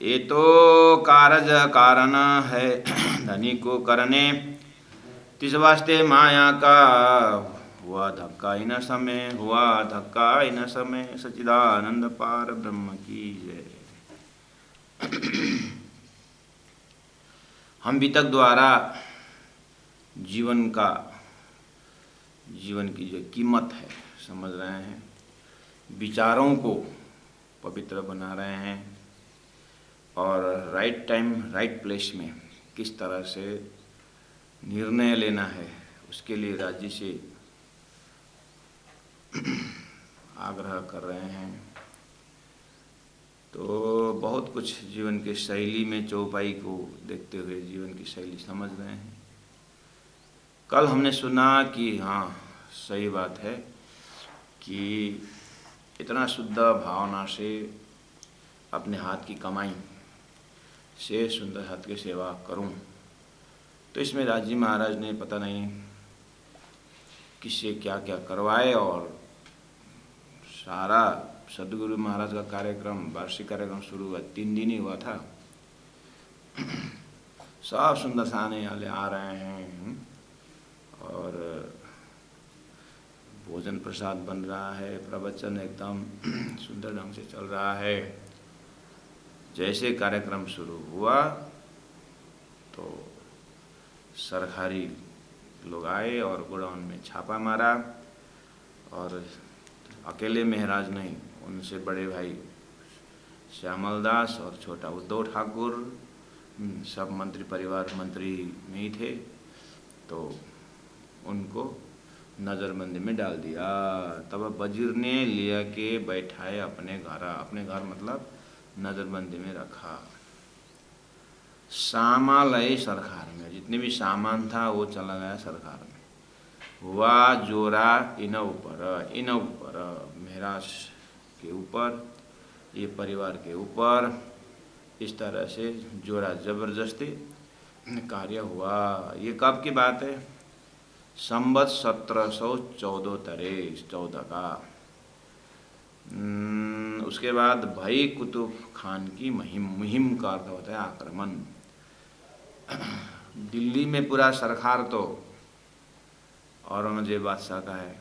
ये तो कारज कारण है धनी को करने, तिस वास्ते माया का हुआ धक्का ही न समय, हुआ धक्का ही न समय। सच्चिदानंद पार ब्रह्म की जय। हम वितक द्वारा जीवन की जो कीमत है समझ रहे हैं, विचारों को पवित्र बना रहे हैं और राइट टाइम राइट प्लेस में किस तरह से निर्णय लेना है उसके लिए राज्य से आग्रह कर रहे हैं। तो बहुत कुछ जीवन की शैली में चौपाई को देखते हुए जीवन की शैली समझ रहे हैं। कल हमने सुना कि हाँ सही बात है कि इतना शुद्ध भावना से अपने हाथ की कमाई से सुंदर हाथ की सेवा करूं, तो इसमें राजी महाराज ने पता नहीं किससे क्या क्या करवाए और सारा सदगुरु महाराज का कार्यक्रम, वार्षिक कार्यक्रम शुरू हुआ 3 दिन ही हुआ था। सब सुंदर साने वाले आ रहे हैं और भोजन प्रसाद बन रहा है, प्रवचन एकदम सुंदर ढंग से चल रहा है। जैसे कार्यक्रम शुरू हुआ तो सरकारी लोग आए और गोडाउन में छापा मारा और अकेले महाराज नहीं, उनसे बड़े भाई श्यामल दास और छोटा उद्धव ठाकुर, सब मंत्री परिवार मंत्री में ही थे, तो उनको नज़रबंदी में डाल दिया। तब वजीर ने लिया के बैठाए अपने घर मतलब नज़रबंदी में रखा। सामालय सरकार में जितने भी सामान था वो चला गया सरकार में। हुआ जोरा इन ऊपर महाराज के ऊपर, ये परिवार के ऊपर, इस तरह से जोरा जबरदस्ती कार्य हुआ। ये कब की बात है? संवत 1714 का। उसके बाद भाई कुतुब खान की मुहिम का अर्थ होता है आक्रमण। दिल्ली में पूरा सरकार तो औरंगजेब बादशाह का है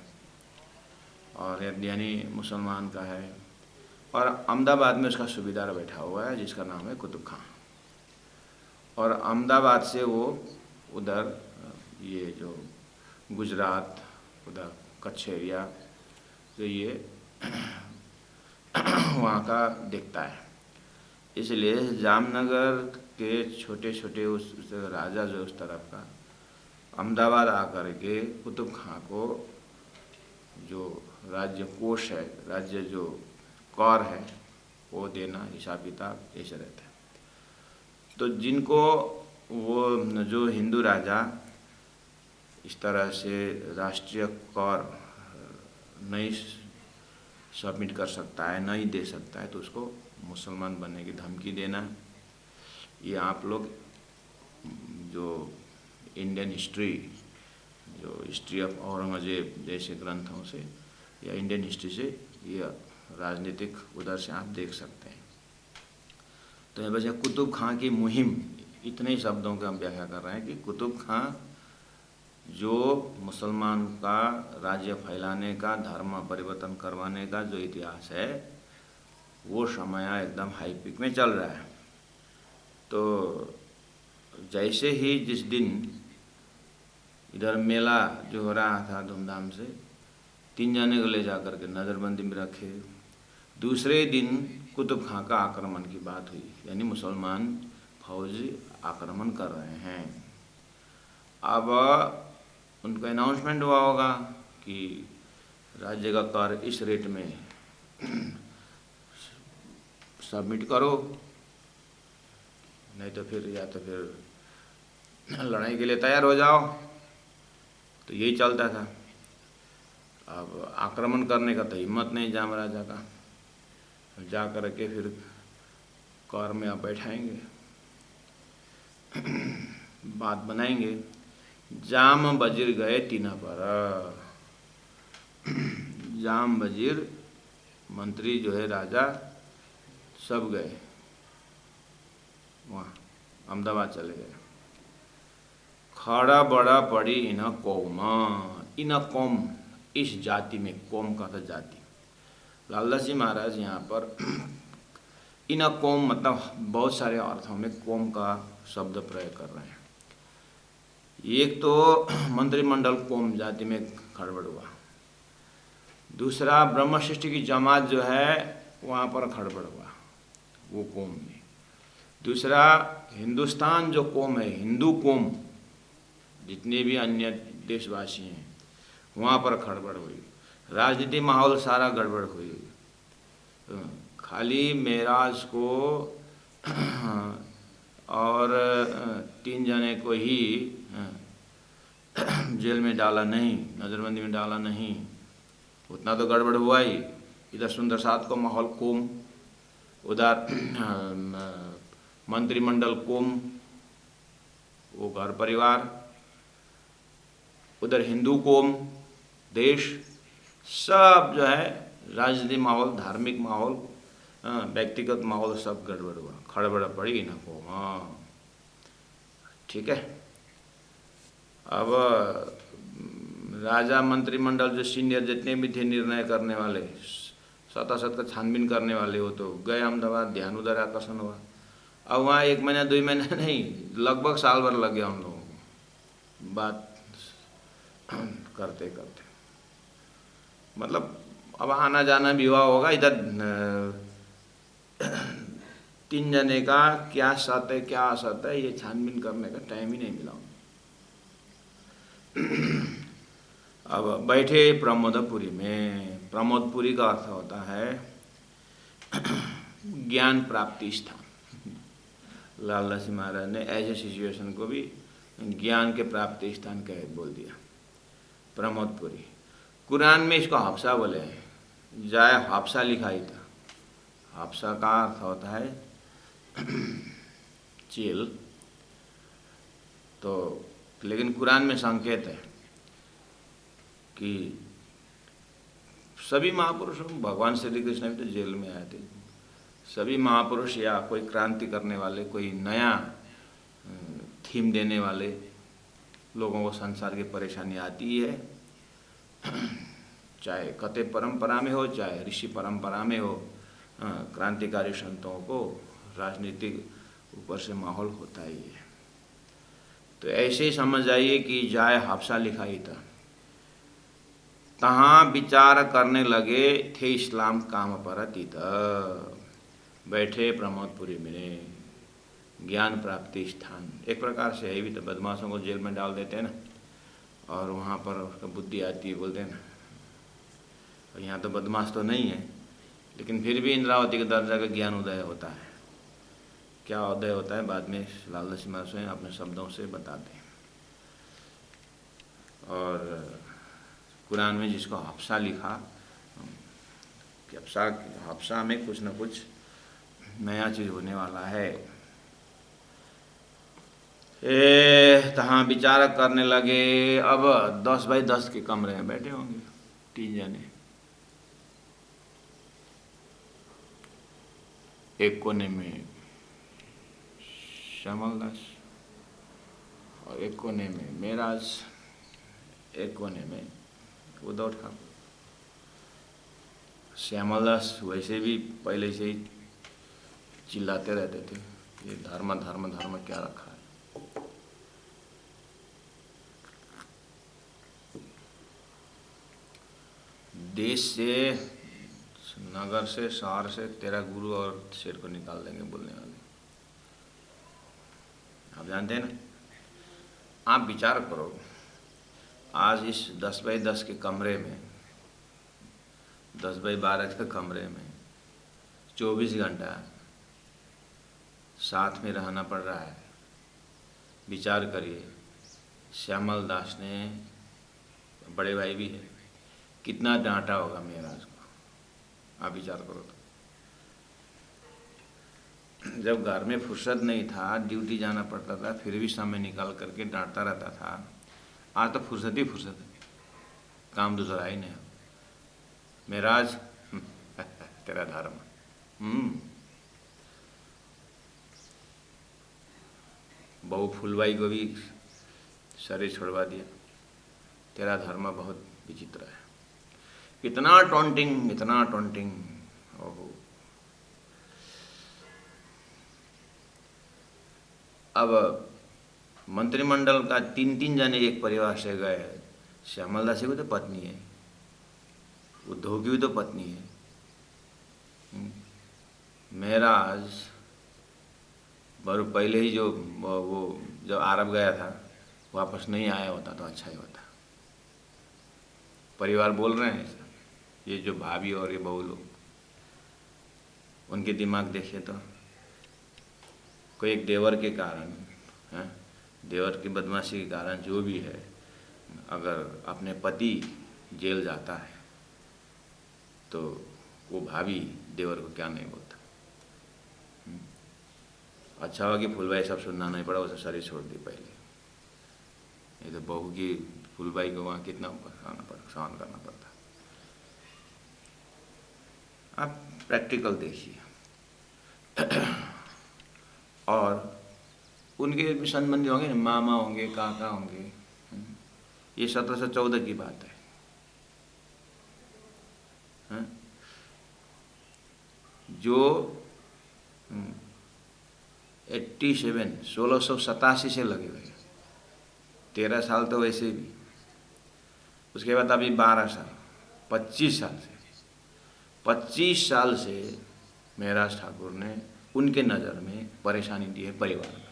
और यानी मुसलमान का है, और अहमदाबाद में उसका सूबेदार बैठा हुआ है जिसका नाम है कुतुब खान। और अहमदाबाद से वो उधर ये जो गुजरात उधर कच्छ एरिया तो ये वहाँ का दिखता है। इसलिए जामनगर के छोटे छोटे उस राजा जो उस तरफ का अहमदाबाद आकर के कुतुब खां को जो राज्य कोष है, राज्य जो कर है वो देना, हिसाब किताब ऐसे रहता है। तो जिनको वो जो हिंदू राजा इस तरह से राष्ट्रीय कर नहीं सबमिट कर सकता है, नहीं दे सकता है, तो उसको मुसलमान बनने की धमकी देना। ये आप लोग जो इंडियन हिस्ट्री, जो हिस्ट्री ऑफ औरंगजेब जैसे ग्रंथों से या इंडियन हिस्ट्री से ये राजनीतिक उधर से आप देख सकते हैं। तो ये वजह कुतुब खां की मुहिम, इतने ही शब्दों का हम व्याख्या कर रहे हैं कि कुतुब खां जो मुसलमान का राज्य फैलाने का, धर्म परिवर्तन करवाने का जो इतिहास है वो समय एकदम हाई पीक में चल रहा है। तो जैसे ही जिस दिन इधर मेला जो हो रहा था धूमधाम से, 3 जने को ले जा कर के नज़रबंदी में रखे। दूसरे दिन कुतुब खां का आक्रमण की बात हुई, यानी मुसलमान फौजी आक्रमण कर रहे हैं। अब उनका अनाउंसमेंट हुआ होगा कि राज्य का कर इस रेट में सबमिट करो, नहीं तो फिर या तो फिर लड़ाई के लिए तैयार हो जाओ। तो यही चलता था। अब आक्रमण करने का तो हिम्मत नहीं जाम राजा का, जा कर के फिर कार में आप बैठाएंगे, बात बनाएंगे। जाम वजीर गए तीना पर। जाम वजीर मंत्री जो है राजा सब गए वहाँ अहमदाबाद चले गए। खड़ा बड़ा पड़ी इन कौम, इन कौम, इस जाति में, कौम का था जाति। लालदास जी महाराज यहाँ पर इन कौम मतलब बहुत सारे अर्थों में कौम का शब्द प्रयोग कर रहे हैं। एक तो मंत्रिमंडल कौम जाति में खड़बड़ हुआ, दूसरा ब्रह्म सृष्टि की जमात जो है वहाँ पर खड़बड़ हुआ वो कौम में, दूसरा हिंदुस्तान जो कौम है, हिंदू कौम, जितने भी अन्य देशवासी हैं वहाँ पर खड़बड़ हुई, राजनीति माहौल सारा गड़बड़ हुई। खाली मेराज को और 3 जने को ही जेल में डाला नहीं, नज़रबंदी में डाला नहीं, उतना तो गड़बड़ हुआ ही। इधर सुंदर साथ को माहौल कौम, उधर मंत्रिमंडल कौम, वो घर परिवार, उधर हिंदू कौम, देश, सब जो है राजनीतिक माहौल, धार्मिक माहौल, व्यक्तिगत माहौल सब गड़बड़ हुआ, खड़बड़ पड़ी ना को। हाँ ठीक है। अब राजा मंत्रिमंडल जो सीनियर जितने भी थे निर्णय करने वाले, सतासत का छानबीन करने वाले, वो तो गए अहमदाबाद, ध्यान उधर आकर्षण हुआ। अब वहाँ 1 महीना 2 महीना नहीं, लगभग साल भर लग गया उन लोगों को बात करते करते। मतलब अब आना जाना भी हुआ होगा, इधर 3 जने का क्या सत है क्या असत है ये छानबीन करने का टाइम ही नहीं मिला। अब बैठे प्रमोदपुरी में। प्रमोदपुरी का अर्थ होता है ज्ञान प्राप्ति स्थान। लालदास महाराज ने ऐसे सिचुएशन को भी ज्ञान के प्राप्ति स्थान कह बोल दिया प्रमोदपुरी। कुरान में इसको हाफसा बोले हैं, जाए हाफसा लिखाई था। हाफसा का अर्थ होता है चील, तो लेकिन कुरान में संकेत है कि सभी महापुरुष, भगवान श्री कृष्ण भी तो जेल में आए थे, सभी महापुरुष या कोई क्रांति करने वाले, कोई नया थीम देने वाले लोगों को संसार की परेशानी आती है, चाहे कथे परंपरा में हो चाहे ऋषि परंपरा में हो, क्रांतिकारी संतों को राजनीतिक ऊपर से माहौल होता ही है। तो ऐसे ही समझ जाइए कि जाए हाफसा लिखाई था, तहाँ विचार करने लगे थे इस्लाम काम परतित। बैठे प्रमोदपुरी में, ज्ञान प्राप्ति स्थान। एक प्रकार से है भी तो, बदमाशों को जेल में डाल देते हैं ना, और वहाँ पर उसका बुद्धि आती है, बोलते हैं ना। और यहाँ तो बदमाश तो नहीं है, लेकिन फिर भी इंद्रावती के दर्जा का ज्ञान उदय होता है। क्या उदय होता है बाद में लालदास महाराज स्वयं अपने शब्दों से बताते हैं। और कुरान में जिसको हाफसा लिखा कि हाफसा में कुछ न कुछ नया चीज़ होने वाला है। तहाँ विचार करने लगे। अब 10 बाई 10 के कमरे में बैठे होंगे 3 जने, एक कोने में श्यामल दास और एक कोने में मेराज, एक कोने में उद्धव ठाकुर। श्यामल दास वैसे भी पहले से ही चिल्लाते रहते थे, ये धर्म धर्म धर्म क्या रखा है। देश से, नगर से, शहर से तेरा गुरु और शेर को निकाल देंगे बोलने वाले। आप जानते हैं ना। आप विचार करो, आज इस 10 बाई 10 के कमरे में, 10 बाई 12 के कमरे में 24 घंटा साथ में रहना पड़ रहा है। विचार करिए, श्यामल दास ने, बड़े भाई भी है, कितना डांटा होगा मेराज को। आप विचार करो तो। जब घर में फुर्सत नहीं था, ड्यूटी जाना पड़ता था, फिर भी समय निकाल करके डांटता रहता था। आज तो फुर्सत ही फुर्सत है, काम दूसरा ही नहीं। मेराज तेरा धर्म। बहू फूलबाई को भी शरीर छोड़वा दिया। तेरा धर्म बहुत विचित्र है। इतना टॉन्टिंग, इतना टॉन्टिंग। ओहो। अब मंत्रिमंडल का 3-3 जने एक परिवार से गए। श्यामल दास की भी तो पत्नी है, उद्धव की भी तो पत्नी है। महराज बरु पहले ही जो वो जब आरब गया था वापस नहीं आया होता तो अच्छा ही होता। परिवार बोल रहे हैं ये जो भाभी और ये बहू लोग, उनके दिमाग देखिए तो। कोई एक देवर के कारण, देवर की बदमाशी के कारण जो भी है, अगर अपने पति जेल जाता है तो वो भाभी देवर को क्या नहीं बोलता। अच्छा हुआ कि फूलबाई सब सुनना नहीं पड़ा, उसे शरीर छोड़ दी पहले। ये तो बहू की फूलबाई को वहाँ कितना सहन करना पड़ता। आप प्रैक्टिकल देखिए। और उनके भी संबंधी होंगे, मामा होंगे, काका होंगे। ये 1714 की बात है। जो 1687 से लगे हुए, 13 साल तो वैसे भी, उसके बाद अभी 12 साल, 25 साल से महराज ठाकुर ने उनके नज़र में परेशानी दी है परिवार में।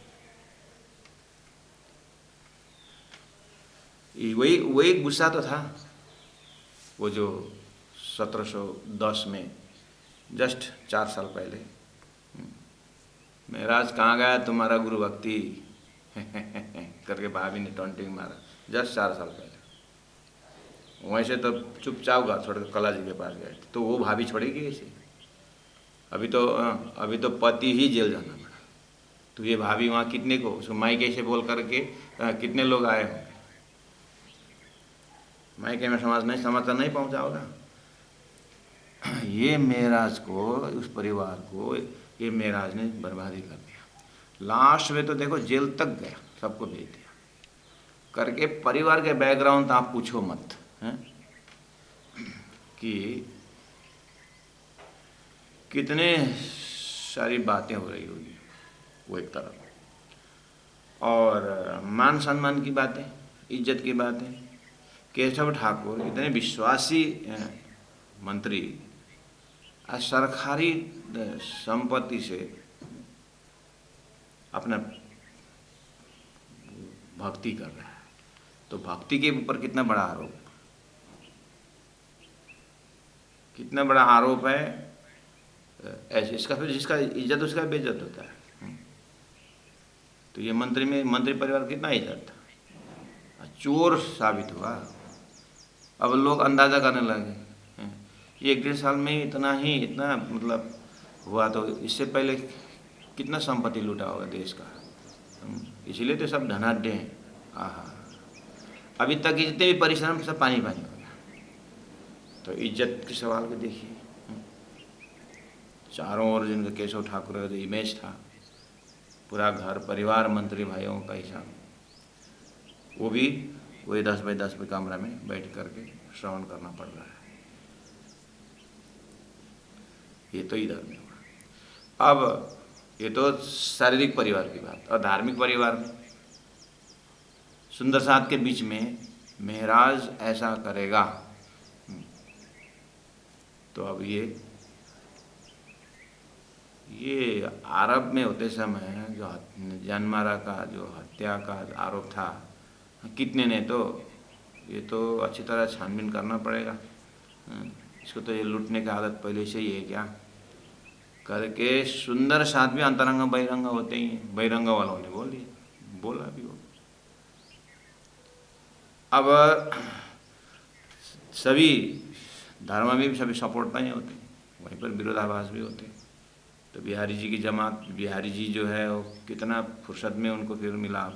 वही गुस्सा तो था वो जो 1710 में, जस्ट 4 साल पहले। महराज कहाँ गया तुम्हारा गुरु भक्ति करके भाभी ने टॉन्टिंग मारा, जस्ट 4 साल पहले। वहीं से तो चुपचाप घर छोड़ कर कला जी के पास गए, तो वो भाभी छोड़ेगी ऐसे? अभी तो पति ही जेल जाना पड़ा। तो ये भाभी वहाँ कितने को, उसको मायके से बोल करके कितने लोग आए होंगे, मायके में समाचार नहीं पहुँचा होगा। ये महराज को, उस परिवार को ये महराज ने बर्बादी कर दिया। लास्ट में तो देखो जेल तक गया, सबको भेज दिया करके। परिवार के बैकग्राउंड तो आप पूछो मत, हैं कि कितने सारी बातें हो रही होगी वो एक तरफ, और मान सम्मान की बातें, इज्जत की बातें। केशव ठाकुर इतने विश्वासी मंत्री सरकारी संपत्ति से अपना भक्ति कर रहा है, तो भक्ति के ऊपर कितना बड़ा आरोप, कितना बड़ा आरोप है ऐसे। इसका फिर जिसका इज्जत उसका बेइज्जत होता है। तो ये मंत्री परिवार कितना इज्जत था, चोर साबित हुआ। अब लोग अंदाजा करने लगे ये 1-1.5 साल में इतना मतलब हुआ, तो इससे पहले कितना संपत्ति लूटा होगा देश का। इसीलिए तो सब धनाढ्य हैं। आहा, अभी तक जितने भी परिश्रम सब पानी हो गया। तो इज्जत के सवाल को देखिए। चारों ओर जिनका केशव ठाकुर का जो इमेज था, पूरा घर परिवार मंत्री भाइयों का हिसाब, वो भी वही 10 बाई 10 के कमरा में बैठ करके श्रवण करना पड़ रहा है। ये तो इधर में हुआ। अब ये तो शारीरिक परिवार की बात, और धार्मिक परिवार में सुंदर साथ के बीच में महराज ऐसा करेगा, तो अब ये अरब में होते समय जो जानमारा का जो हत्या का आरोप था, कितने ने, तो ये तो अच्छी तरह छानबीन करना पड़ेगा। इसको तो ये लूटने की आदत पहले से ही है क्या करके। सुंदर साथ भी अंतरंग बहिरंग होते ही हैं, बहिरंग वालों ने बोला भी वो। अब सभी धर्म में भी सभी सपोर्ट नहीं होते, वहीं पर विरोधाभास भी होते। तो बिहारी जी की जमात, बिहारी जी जो है वो कितना फुर्सत में उनको फिर मिला,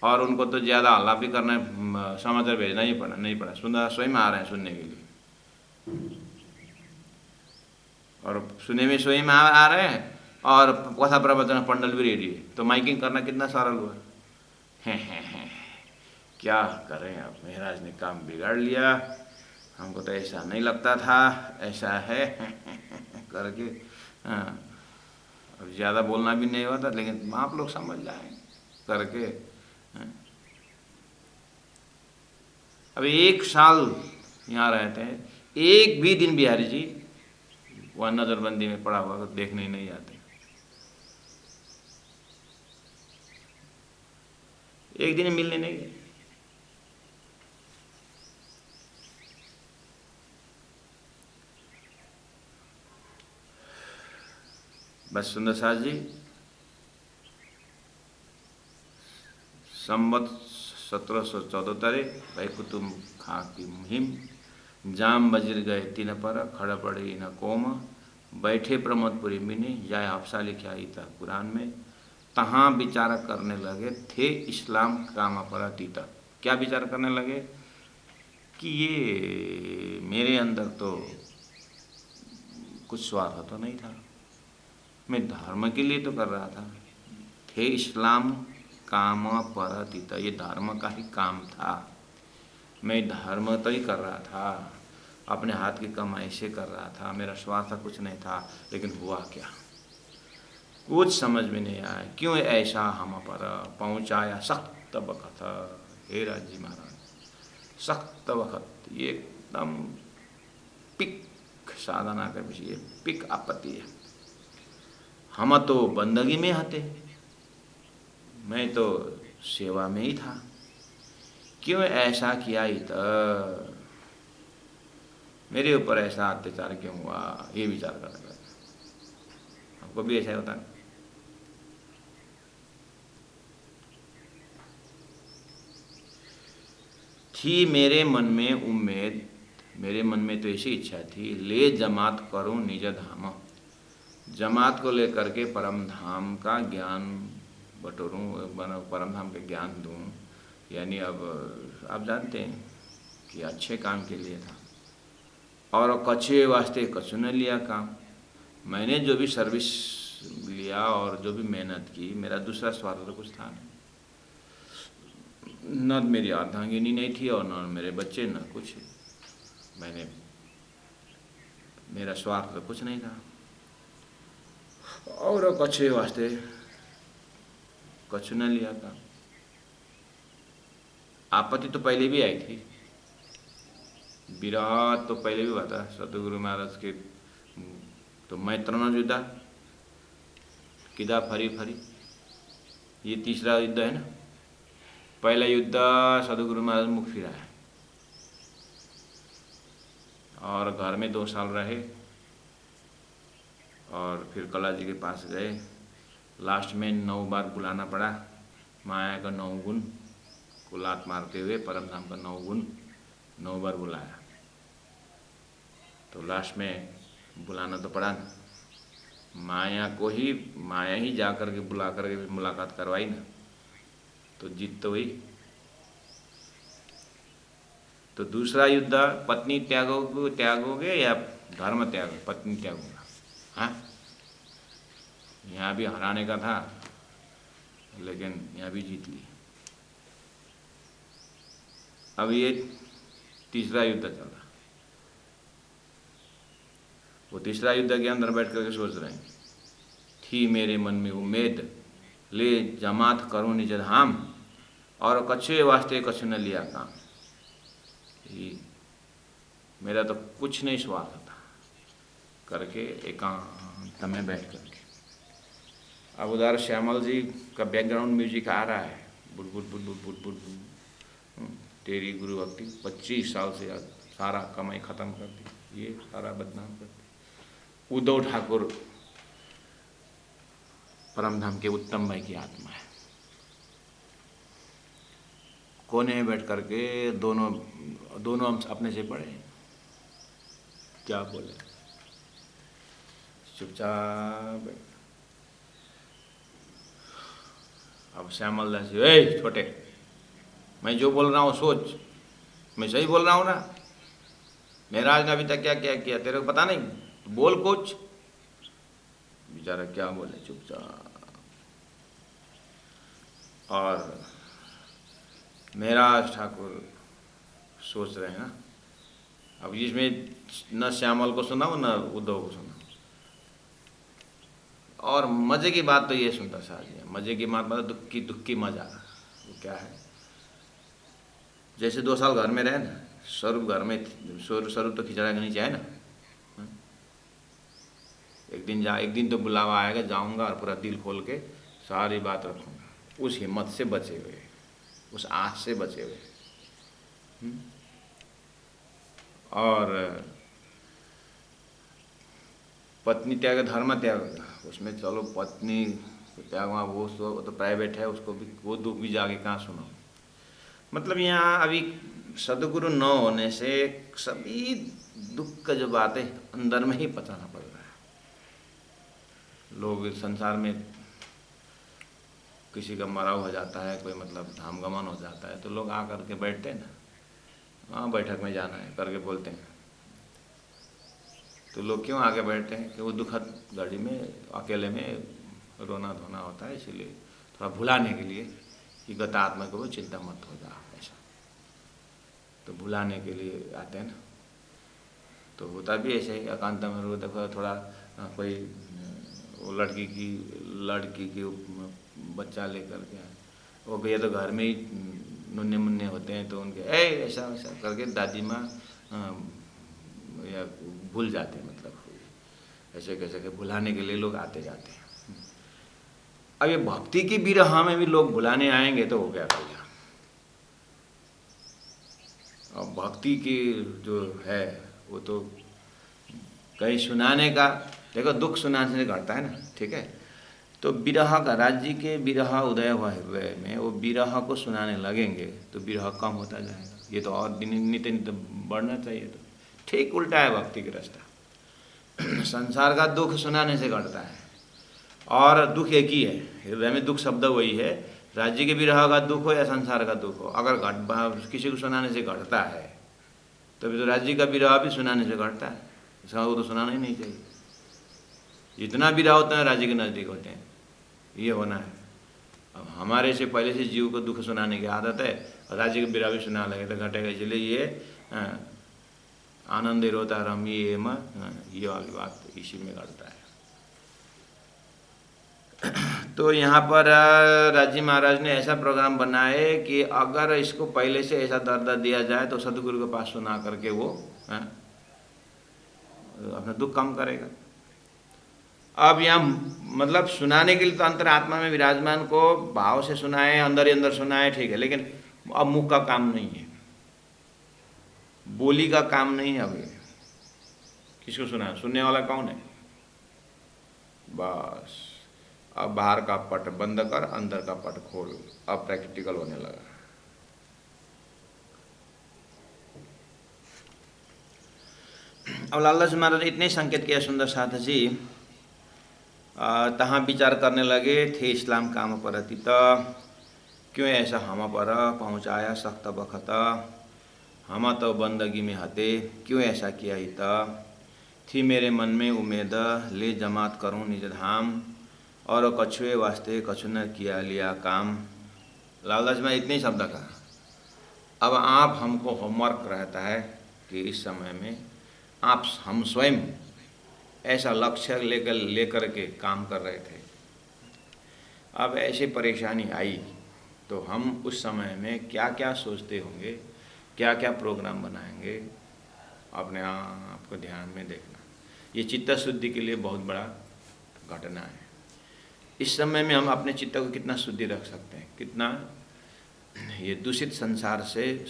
और उनको तो ज़्यादा हल्ला भी करना, समाचार भेजना ही नहीं पड़ा। स्वयं आ रहे हैं सुनने के लिए, और सुनने में स्वयं आ रहे हैं, और कथा प्रवचन पंडल भी रेडी है, तो माइकिंग करना कितना सरल हुआ। हैं क्या करें, अब महाराज ने काम बिगाड़ लिया, हमको तो ऐसा नहीं लगता था, ऐसा है करके। हाँ, अब ज़्यादा बोलना भी नहीं होता, लेकिन आप लोग समझ जाएं करके। हाँ। अब 1 साल यहाँ रहते हैं, एक भी दिन बिहारी जी वह नज़रबंदी में पड़ा हुआ तो देखने ही नहीं आते। एक दिन मिलने नहीं गए। बस सुंदर सास जी संवत 1774 भाई कुतुब खां की मुहिम, जाम बजर गए तीन पर, खड़ा पड़े न कोम, बैठे प्रमोदपुरी मिनी, जाए अफसा लिखा था कुरान में, तहाँ विचार करने लगे थे इस्लाम काम अपरातीता। क्या विचार करने लगे कि ये मेरे अंदर तो कुछ स्वार्थ तो नहीं था, मैं धर्म के लिए तो कर रहा था। थे इस्लाम काम परतीता, ये धर्म का ही काम था, मैं धर्म तो ही कर रहा था, अपने हाथ की कमाई से कर रहा था, मेरा स्वार्थ कुछ नहीं था। लेकिन हुआ क्या, कुछ समझ में नहीं आया, क्यों ऐसा हम पर पहुँचाया सख्त वक़्त। हे राजी महाराज, सख्त वक़्त, ये एकदम पिक साधना के विषय, पिक आपत्ति है। हम तो बंदगी में हते, मैं तो सेवा में ही था, क्यों ऐसा किया इधर, मेरे ऊपर ऐसा अत्याचार क्यों हुआ, ये विचार करने लगा। आपको भी ऐसा होता है। थी मेरे मन में उम्मीद, मेरे मन में तो ऐसी इच्छा थी, ले जमात करूं निज धाम, जमात को लेकर के परम धाम का ज्ञान बटोरूं, परम धाम का ज्ञान दूं। यानी अब आप जानते हैं कि अच्छे काम के लिए था, और कछुए वास्ते कछु न लिया काम। मैंने जो भी सर्विस लिया और जो भी मेहनत की, मेरा दूसरा स्वार्थ तो कुछ था नहीं, न मेरी अर्धांगिनी नहीं थी और न मेरे बच्चे, न कुछ। मैंने, मेरा स्वार्थ तो कुछ नहीं था, और कछुए वास्ते कछु न लिया काम। आपत्ति तो पहले भी आई थी, विराट तो पहले भी हुआ था सतगुरु महाराज के, तो मैत्रण युद्ध किदा फरी फरी, ये तीसरा युद्ध है ना। पहला युद्ध सतगुरु महाराज मुख फिरा है, और घर में 2 साल रहे, और फिर कला जी के पास गए। लास्ट में 9 बार बुलाना पड़ा, माया का 9 गुण को लात मारते हुए परम धाम का 9 गुण 9 बार बुलाया। तो लास्ट में बुलाना तो पड़ा ना, माया को ही, माया ही जा कर के बुला कर के मुलाकात करवाई ना, तो जीत तो हुई। तो दूसरा युद्ध, पत्नी त्यागोगे या धर्म त्याग, पत्नी त्यागूंगा। हाँ, यहाँ भी हराने का था, लेकिन यहाँ भी जीत ली। अब ये तीसरा युद्ध चल रहा, वो तीसरा युद्ध के अंदर बैठ करके सोच रहे हैं, थी मेरे मन में उम्मीद, ले जमात करूं निज धाम, और कछुए वास्ते कछु न लिया काम। मेरा तो कुछ नहीं स्वार्थ था करके एकांत में बैठ करके। अब उधर श्यामल जी का बैकग्राउंड म्यूजिक आ रहा है, बुट बुट बुट बुट बुट बुट, तेरी गुरु भक्ति 25 साल से सारा कमाई खत्म कर दी, ये सारा बदनाम कर दी। उद्धव ठाकुर परमधाम के उत्तम भाई की आत्मा है, कोने में बैठ करके दोनों हम अपने से पढ़े, क्या बोले, चुपचाप। अब श्यामल दास, ए छोटे, मैं जो बोल रहा हूँ सोच, मैं सही बोल रहा हूँ ना, महाराज ने अभी तक क्या क्या किया तेरे को पता नहीं, बोल कुछ। बेचारा क्या बोले, चुपचाप। और महाराज ठाकुर सोच रहे हैं ना, अब इसमें न श्यामल को सुनाओ न उद्धव को सुनाओ। और मजे की बात तो ये सुनता साहब जी, मजे की बात मतलब दुख की मजा। वो क्या है, जैसे 2 साल घर में रहे ना, स्वरूप घर में, स्वरूप तो खिचड़ा के नीचे है ना। एक दिन तो बुलावा आएगा, जाऊंगा और पूरा दिल खोल के सारी बात रखूंगा। उस हिम्मत से बचे हुए, उस आस से बचे हुए। और पत्नी त्याग धर्म त्याग, उसमें चलो पत्नी त्याग वहाँ वो तो प्राइवेट है, उसको भी वो दुख भी जाके कहाँ सुनो। मतलब यहाँ अभी सदगुरु न होने से सभी दुख का जो बात है अंदर में ही पचाना पड़ रहा है। लोग संसार में किसी का मराव हो जाता है, कोई मतलब धामगमन हो जाता है, तो लोग आ करके बैठते हैं ना, वहाँ बैठक में जाना है करके बोलते हैं। तो लोग क्यों आगे बैठते हैं कि वो दुखद घड़ी में अकेले में रोना धोना होता है, इसीलिए थोड़ा भुलाने के लिए कि गत आत्मा को चिंता मत हो जा, ऐसा तो भुलाने के लिए आते हैं ना। तो होता भी ऐसे ही, एकांत में रो देखो थोड़ा कोई वो लड़की की बच्चा लेकर के वो गया तो घर में ही नुन्ने मुन्ने होते हैं, तो उनके ऐसा वैसा करके दादी माँ या भूल जाते हैं। मतलब ऐसे कैसे के भुलाने के लिए लोग आते जाते हैं। अब ये भक्ति की विरह में भी लोग भुलाने आएंगे तो हो क्या करेगा। और भक्ति की जो है वो तो कहीं सुनाने का, देखो दुख सुनाने से घटता है ना, ठीक है। तो विरह का, राज्य के विरह उदय हुआ हृदय में, वो विरह को सुनाने लगेंगे तो विरह कम होता जाएगा। ये तो और दिन नित्य नित्य बढ़ना चाहिए। तो ठीक उल्टा है भक्ति का रास्ता। संसार का दुख सुनाने से घटता है, और दुख एक ही है, हृदय में दुख शब्द वही है। राज्य के विरह का दुख हो या संसार का दुख हो, अगर किसी को सुनाने से घटता है तभी तो राज्य का विरह भी सुनाने से घटता है। इसका वो तो सुनाना ही नहीं चाहिए। जितना विरह होता है राज्य के नज़दीक होते हैं, ये होना है। अब हमारे से पहले से जीव को दुख सुनाने की आदत है, और राज्य के विरह भी सुना लगे तो घटेगा। इसलिए ये आनंद रोता रमी ये वाली बात इसी में घटता है। तो यहाँ पर राजी महाराज ने ऐसा प्रोग्राम बनाए कि अगर इसको पहले से ऐसा दर्द दिया जाए तो सदगुरु के पास सुना करके वो अपना दुख कम करेगा। अब यहाँ मतलब सुनाने के लिए तो अंतरात्मा में विराजमान को भाव से सुनाए, अंदर ही अंदर सुनाए, ठीक है, लेकिन अब मुख का काम नहीं है, बोली का काम नहीं है। अब ये किसको सुना, सुनने वाला कौन है? बस अब बाहर का पट बंद कर, अंदर का पट खोल। अब प्रैक्टिकल होने लगा। अब लालदास महाराज इतने संकेत किया सुंदर साथ जी, तहाँ विचार करने लगे थे इस्लाम काम परती त क्यों ऐसा हम पर पहुँचाया सख्त बखत, हम तो बंदगी में हते क्यों ऐसा किया ही थी मेरे मन में उम्मीद ले जमात करूं निज धाम, और कछुए वास्ते कछु न किया लिया काम। लालदास में इतने ही शब्द कहा। अब आप हमको होमवर्क रहता है कि इस समय में आप हम स्वयं ऐसा लक्ष्य लेकर के काम कर रहे थे। अब ऐसी परेशानी आई तो हम उस समय में क्या क्या सोचते होंगे, क्या क्या प्रोग्राम बनाएंगे, अपने आप को ध्यान में देखना। ये चित्त शुद्धि के लिए बहुत बड़ा घटना है। इस समय में हम अपने चित्त को कितना शुद्धि रख सकते हैं, कितना ये दूषित संसार से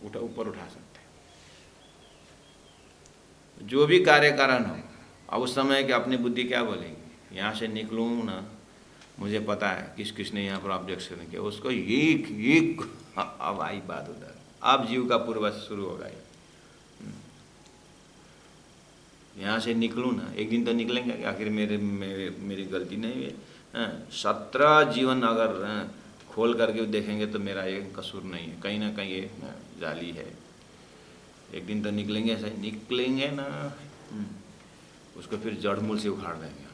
ऊपर उठा सकते हैं। जो भी कार्य कारण हो, अब उस समय कि अपनी बुद्धि क्या बोलेगी, यहाँ से निकलूँ ना, मुझे पता है किसने यहाँ पर ऑब्जेक्शन किया, उसको एक अब आई बात उधर, अब जीव का पूर्वज शुरू होगा। यहाँ से निकलूँ ना, एक दिन तो निकलेंगे कि आखिर मेरी गलती नहीं है। 17 जीवन अगर खोल करके देखेंगे तो मेरा ये कसूर नहीं है, कहीं ना कहीं ये जाली है। एक दिन तो निकलेंगे, ऐसा निकलेंगे ना, उसको फिर जड़ मूल से उखाड़ देंगे।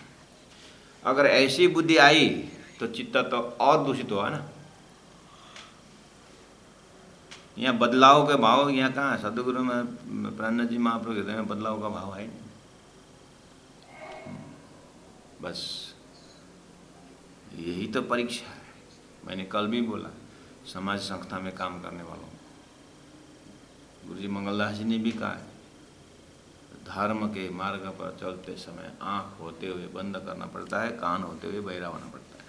अगर ऐसी बुद्धि आई तो चित्त तो और दूषित हुआ ना। यहाँ बदलाव के भाव यहाँ कहाँ है? सदगुरु में प्राणनाथ जी महाप्रभु हृदय में बदलाव का भाव है नहीं। बस यही तो परीक्षा है। मैंने कल भी बोला, समाज संस्था में काम करने वालों, गुरु जी मंगलदास जी ने भी कहा है, धर्म के मार्ग पर चलते समय आंख होते हुए बंद करना पड़ता है, कान होते हुए बहरा होना पड़ता है।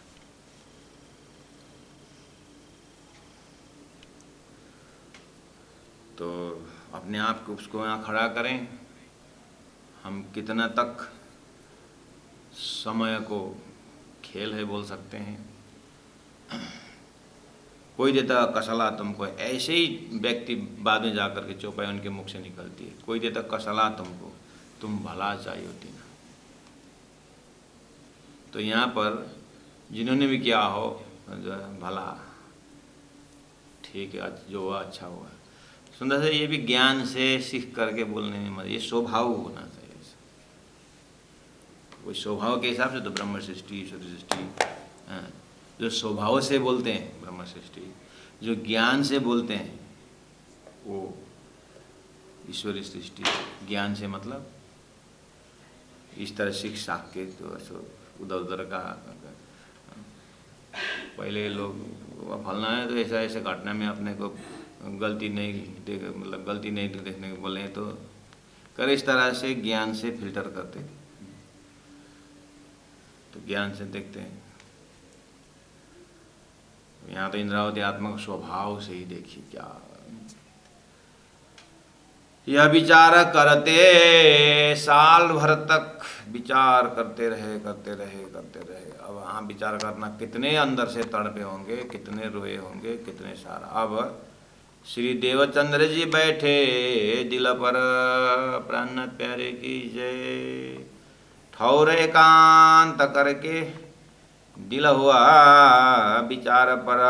तो अपने आप को उसको यहाँ खड़ा करें। हम कितना तक समय को खेल है बोल सकते हैं। कोई देता कसला तुमको, ऐसे ही व्यक्ति बाद में जाकर के चौपाई उनके मुख से निकलती है। कोई देता कसला तुमको, तुम भला चाहिए होती ना। तो यहाँ पर जिन्होंने भी किया हो भला, ठीक है, जो हुआ अच्छा हुआ। सुंदर से ये भी ज्ञान से सीख करके बोलने में मत, ये स्वभाव होना चाहिए। कोई स्वभाव के हिसाब से तो ब्रह्म सृष्टि ईश्वर सृष्टि, जो स्वभाव से बोलते हैं ब्रह्म सृष्टि, जो ज्ञान से बोलते हैं वो ईश्वरी सृष्टि। ज्ञान से मतलब इस तरह सीख साख के तो उधर उधर का, पहले लोग फलना है तो ऐसा ऐसे घटना में अपने को गलती नहीं देख, मतलब गलती नहीं देखने को बोले तो कर, इस तरह से ज्ञान से फिल्टर करते। तो ज्ञान से देखते हैं। यहाँ तो इंद्रावती आत्मा को स्वभाव से ही देखिए क्या यह विचार करते, साल भर तक विचार करते रहे करते रहे करते रहे। अब हाँ विचार करना, कितने अंदर से तड़पे होंगे, कितने रोए होंगे, कितने सारा। अब श्री देवचंद्र जी बैठे दिल पर, प्राणनाथ प्यारे की जय। ठौर एकांत करके दिल हुआ विचार पर।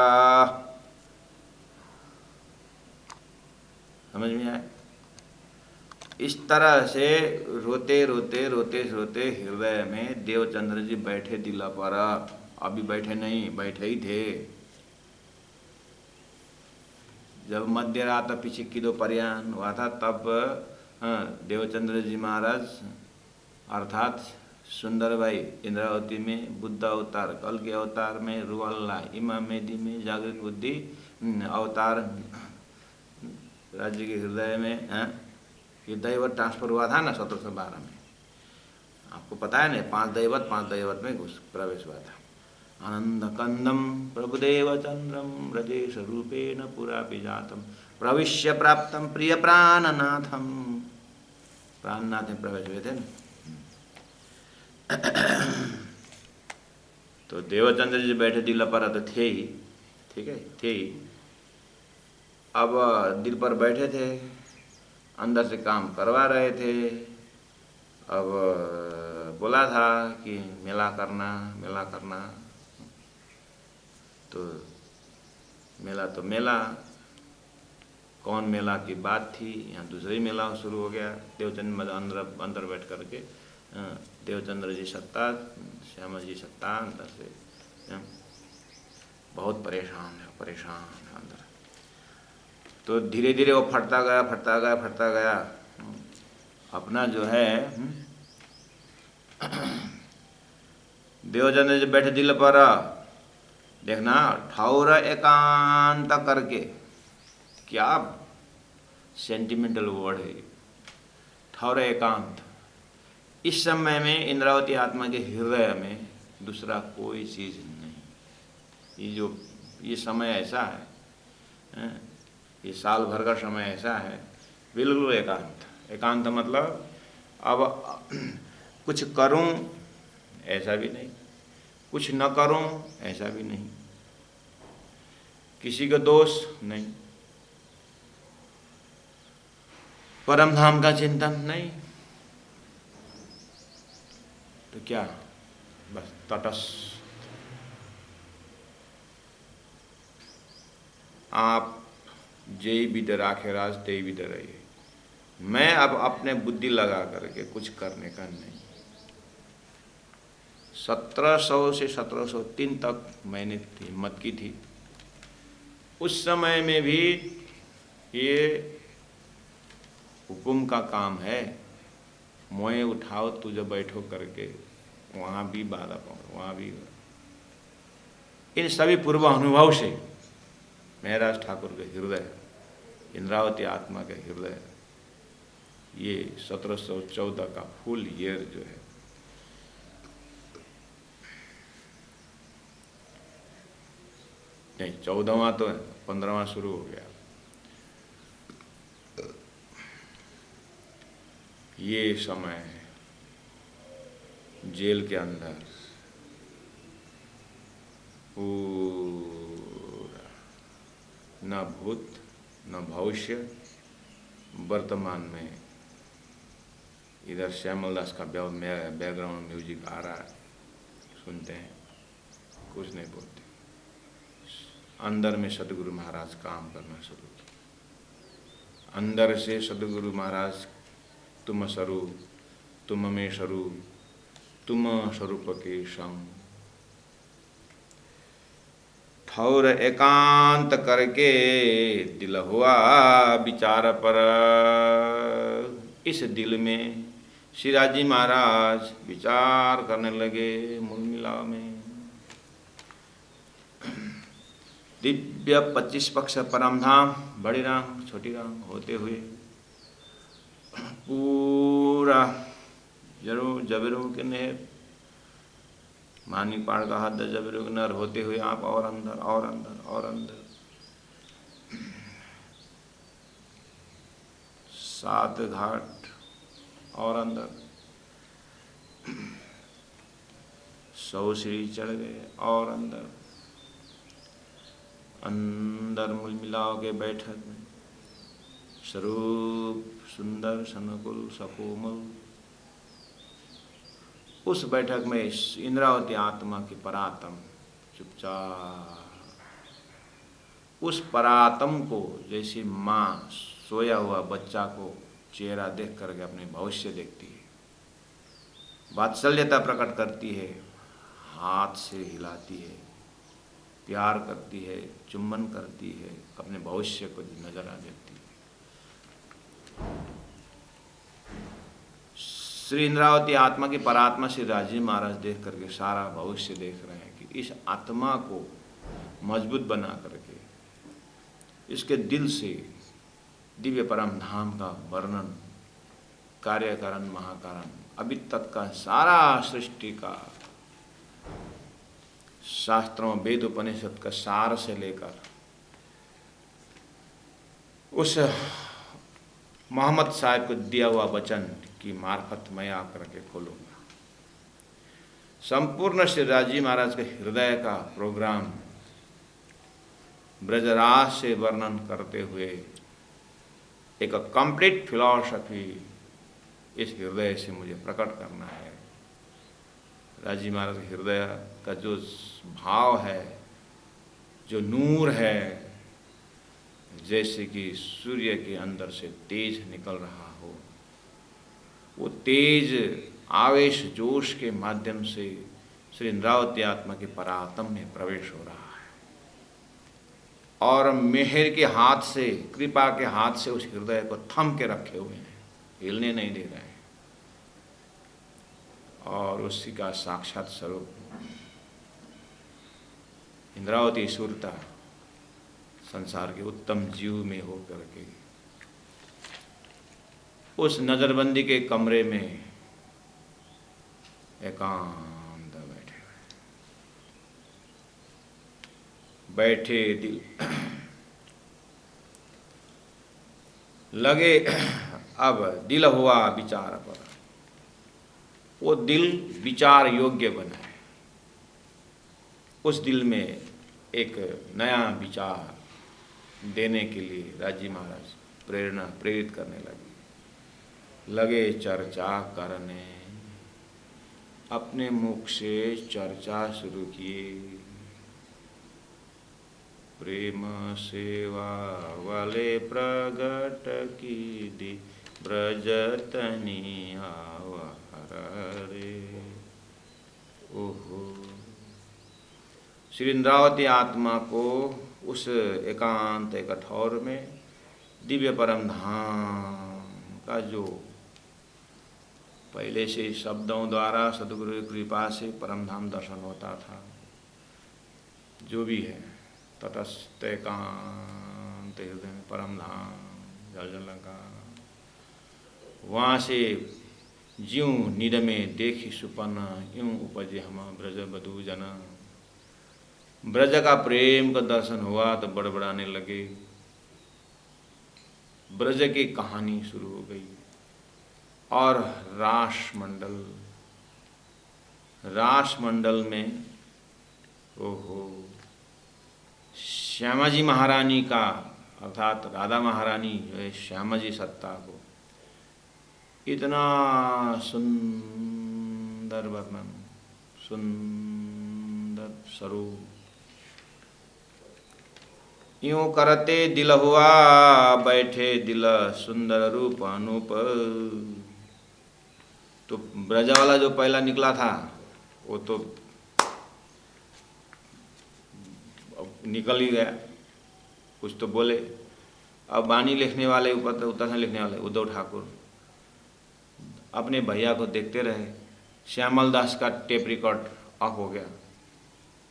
समझ में आए? इस तरह से रोते रोते रोते रोते हृदय में देवचंद्र जी बैठे दिल पर। अभी बैठे नहीं, बैठे ही थे। जब मध्य रात पीछे की दो पर्यान हुआ था तब देवचंद्र जी महाराज अर्थात सुंदरबाई इंद्रावती में बुद्ध अवतार, कल के अवतार में रुअल्ला, इमाम मेहदी में जागृत बुद्धि अवतार, राज्य के हृदय में ये दैवत ट्रांसफर हुआ था ना 1712 में। आपको पता है ना, 5 दैवत में घुस प्रवेश हुआ था। आनंद कंदम प्रभुदेव चंद्रम ब्रजेश रूपेण पुरा विजातम प्रविश्य प्राप्तम प्रिय प्राणनाथम। प्राणनाथ में प्रवेश हुए थे ना। तो देवचंद्र जी बैठे दिल पर तो थे ही, ठीक है, थे ही। अब दिल पर बैठे थे, अंदर से काम करवा रहे थे। अब बोला था कि मेला करना मेला करना, तो मेला कौन मेला की बात थी। यहाँ दूसरा ही मेला शुरू हो गया। देवचंद्र अंदर बैठ करके देवचंद्र जी सत्ता, श्यामा जी सत्ता, अंदर से बहुत परेशान है अंदर। तो धीरे धीरे वो फटता गया अपना जो है। देवचंद्र जी बैठे दिल पर, देखना ठौर एकांत करके, क्या सेंटिमेंटल वर्ड है ठौर एकांत। इस समय में इंद्रावती आत्मा के हृदय में दूसरा कोई चीज नहीं। ये समय ऐसा है, ये साल भर का समय ऐसा है, बिल्कुल एकांत मतलब अब कुछ करूं ऐसा भी नहीं, कुछ न करूं ऐसा भी नहीं, किसी का दोष नहीं, परम धाम का चिंतन नहीं। तो क्या, बस तटस्थ। आप जय विद राखे राज ते विद रहिए। मैं अब अपने बुद्धि लगा करके कुछ करने का नहीं। 1700 से 1703 तक मैंने हिम्मत की थी। उस समय में भी ये हुकुम का काम है, मोए उठाओ तुझे बैठो करके, वहाँ भी बाधा पाओ, वहाँ भी। इन सभी पूर्व अनुभव से महराज ठाकुर के हृदय, इंद्रावती आत्मा के हृदय, ये 1714 का फुल ईयर जो है, नहीं 14वां तो 15वां शुरू हो गया। ये समय जेल के अंदर पूरा न भूत न भविष्य, वर्तमान में इधर श्यामल दास का बैकग्राउंड म्यूजिक आ रहा है, सुनते हैं, कुछ नहीं बोलते। अंदर में सदगुरु महाराज काम करना शुरू किया। अंदर से सदगुरु महाराज तुम स्वरूप, तुम में स्वरूप, तुम स्वरूप के संग, ठौर एकांत करके दिल हुआ विचार पर। इस दिल में शिराजी महाराज विचार करने लगे मूल मिलाव में। दिव्य 25 पक्ष परम धाम, बड़ी राम छोटी राम होते हुए पूरा जबरों के नहर, मानी पहाड़ का हद जबरों के नहर होते हुए आप और अंदर और अंदर और अंदर, 7 घाट और अंदर, 100 सीढ़ी चढ़ गए और अंदर, अंदर मूल मिलाव के बैठक में स्वरूप सुंदर सनकुल सकोमल। उस बैठक में इंद्रावती आत्मा की परात्म चुपचाप, उस परात्म को जैसे माँ सोया हुआ बच्चा को चेहरा देख करके अपने भविष्य देखती है, वात्सल्यता प्रकट करती है, हाथ से हिलाती है, प्यार करती है, चुम्बन करती है, अपने भविष्य को नजर आ देती है। श्री इंद्रावती आत्मा की परात्मा श्री राजीव महाराज देख करके सारा भविष्य देख रहे हैं कि इस आत्मा को मजबूत बना करके इसके दिल से दिव्य परम धाम का वर्णन, कार्यकारण महाकारण, अभी तक का सारा सृष्टि का, शास्त्रों वेद उपनिषद का सार से लेकर उस मोहम्मद साहब को दिया हुआ वचन की मार्फत मैं आकर के खोलूंगा। संपूर्ण श्री राजीव महाराज के हृदय का प्रोग्राम ब्रजराज से वर्णन करते हुए एक कंप्लीट फिलॉसफी इस हृदय से मुझे प्रकट करना है। राजीव महाराज के हृदय का जो भाव है, जो नूर है, जैसे कि सूर्य के अंदर से तेज निकल रहा हो, वो तेज आवेश जोश के माध्यम से श्री इंद्रावती आत्मा के परात्म में प्रवेश हो रहा है और मेहर के हाथ से, कृपा के हाथ से उस हृदय को थम के रखे हुए हैं, हिलने नहीं दे रहे हैं। और उसी का साक्षात स्वरूप इंद्रावती सुरता संसार के उत्तम जीव में हो करके उस नजरबंदी के कमरे में एकांत बैठे दिल लगे, अब दिल हुआ विचार पर। वो दिल विचार योग्य बना है। उस दिल में एक नया विचार देने के लिए राजीव महाराज प्रेरित करने लगे चर्चा करने, अपने मुख से चर्चा शुरू किए। प्रेम सेवा वाले प्रगट की दी ब्रजतनी आवार रे। ओह श्री इंद्रावती आत्मा को उस एकांत कठोर में दिव्य परम धाम का जो पहले से शब्दों द्वारा सद्गुरु की कृपा से परम धाम दर्शन होता था, जो भी है तटस्थ एकांत हृदय में परम धाम जल लंका, वहाँ से ज्यों निड में देखी सुपन्न यूं उपजे हम ब्रज बधू जना। ब्रज का प्रेम का दर्शन हुआ तो बड़बड़ाने लगे, ब्रज की कहानी शुरू हो गई। और रास मंडल में ओहो श्यामा जी महारानी का अर्थात राधा महारानी जो है श्यामा जी सत्ता को इतना सुंदर वर्णन, सुंदर स्वरूप, यूं करते दिल हुआ बैठे दिल सुंदर रूप अनूप। तो ब्रज वाला जो पहला निकला था वो तो निकल ही गया, कुछ तो बोले। अब वाणी लिखने वाले उत्तराखंड लिखने वाले उद्धव ठाकुर अपने भैया को देखते रहे। श्यामल दास का टेप रिकॉर्ड ऑफ हो गया,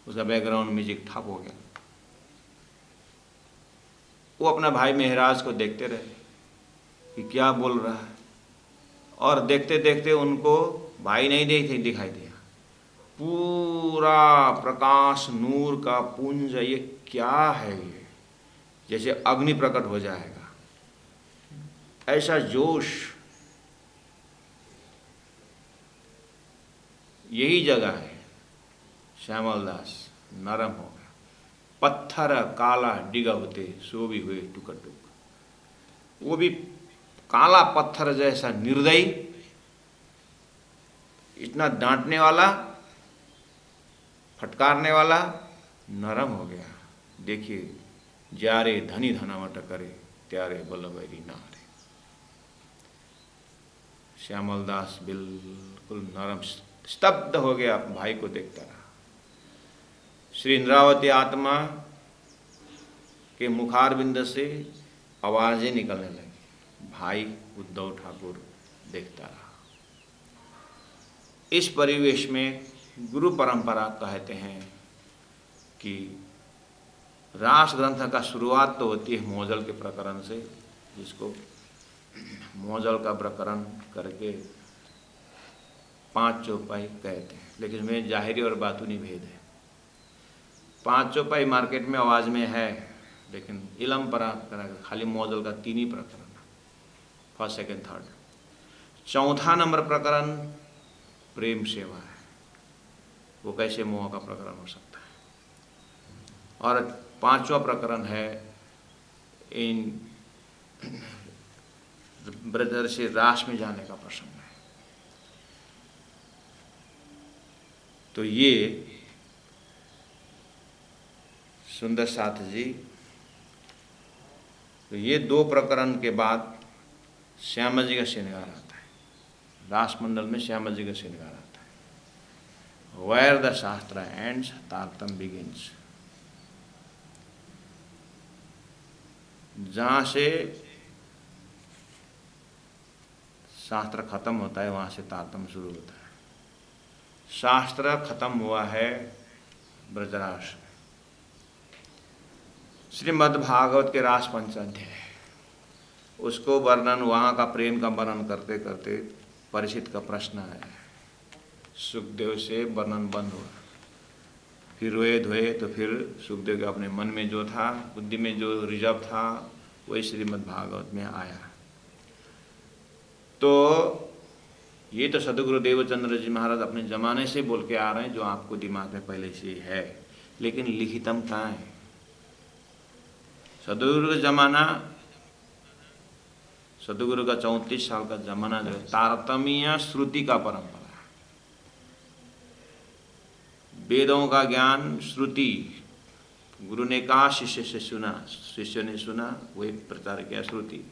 उसका बैकग्राउंड म्यूजिक ठप हो गया। वो अपना भाई मेहराज को देखते रहे कि क्या बोल रहा है, और देखते देखते उनको भाई नहीं दिखाई दिया, पूरा प्रकाश नूर का पुंज। ये क्या है, ये जैसे अग्नि प्रकट हो जाएगा, ऐसा जोश। यही जगह है श्यामल दास नरम हो गया। पत्थर काला डिगा होते सो भी हुए टुकड़ टुक, वो भी काला पत्थर जैसा निर्दयी, इतना डांटने वाला फटकारने वाला नरम हो गया। देखिए जारे धनी धनावट करे त्यारे बलबैरी नारे। श्यामल दास बिल्कुल नरम स्तब्ध हो गया, भाई को देखता रहा। श्री इंद्रावती आत्मा के मुखारविंद से आवाजें निकलने लगी, भाई उद्धव ठाकुर देखता रहा। इस परिवेश में गुरु परंपरा कहते हैं कि रास ग्रंथ का शुरुआत तो होती है मौजल के प्रकरण से, जिसको मौजल का प्रकरण करके 5 चौपाई कहते हैं, लेकिन इसमें जाहिरी और बातूनी भेद है। 5 चौपाई मार्केट में आवाज में है, लेकिन इलम परा खाली मौजल का 3 ही प्रकरण, फर्स्ट सेकंड थर्ड। चौथा नंबर प्रकरण प्रेम सेवा है, वो कैसे मोह का प्रकरण हो सकता है। और 5वां प्रकरण है इन ब्रदर से रास में जाने का प्रसंग है। तो ये सुंदर साथ जी, तो ये 2 प्रकरण के बाद श्यामा जी का श्रृंगार आता है। रास मंडल में श्यामा जी का श्रृंगार आता है। वेयर द शास्त्र एंड्स तारतम बिगिंस, जहाँ से शास्त्र खत्म होता है वहाँ से तारतम शुरू होता है। शास्त्र खत्म हुआ है ब्रजरास में। श्रीमद् भागवत के रास पंचाध्याय, उसको वर्णन, वहाँ का प्रेम का वर्णन करते करते परीक्षित का प्रश्न आया। सुखदेव से वर्णन बंद हुआ, फिर रोए धोए तो फिर सुखदेव के अपने मन में जो था, बुद्धि में जो रिजर्व था, वही श्रीमद् भागवत में आया। तो ये तो सदगुरु देवचंद्र जी महाराज अपने ज़माने से बोल के आ रहे हैं, जो आपको दिमाग में पहले से है, लेकिन लिखितम कहाँ है? सदगुरु का ज़माना, सदगुरु का 34 साल का ज़माना जो है तारतम्य श्रुति का परंपरा है। वेदों का ज्ञान श्रुति, गुरु ने कहा, शिष्य से सुना, शिष्य ने सुना, वही प्रचार किया श्रुति।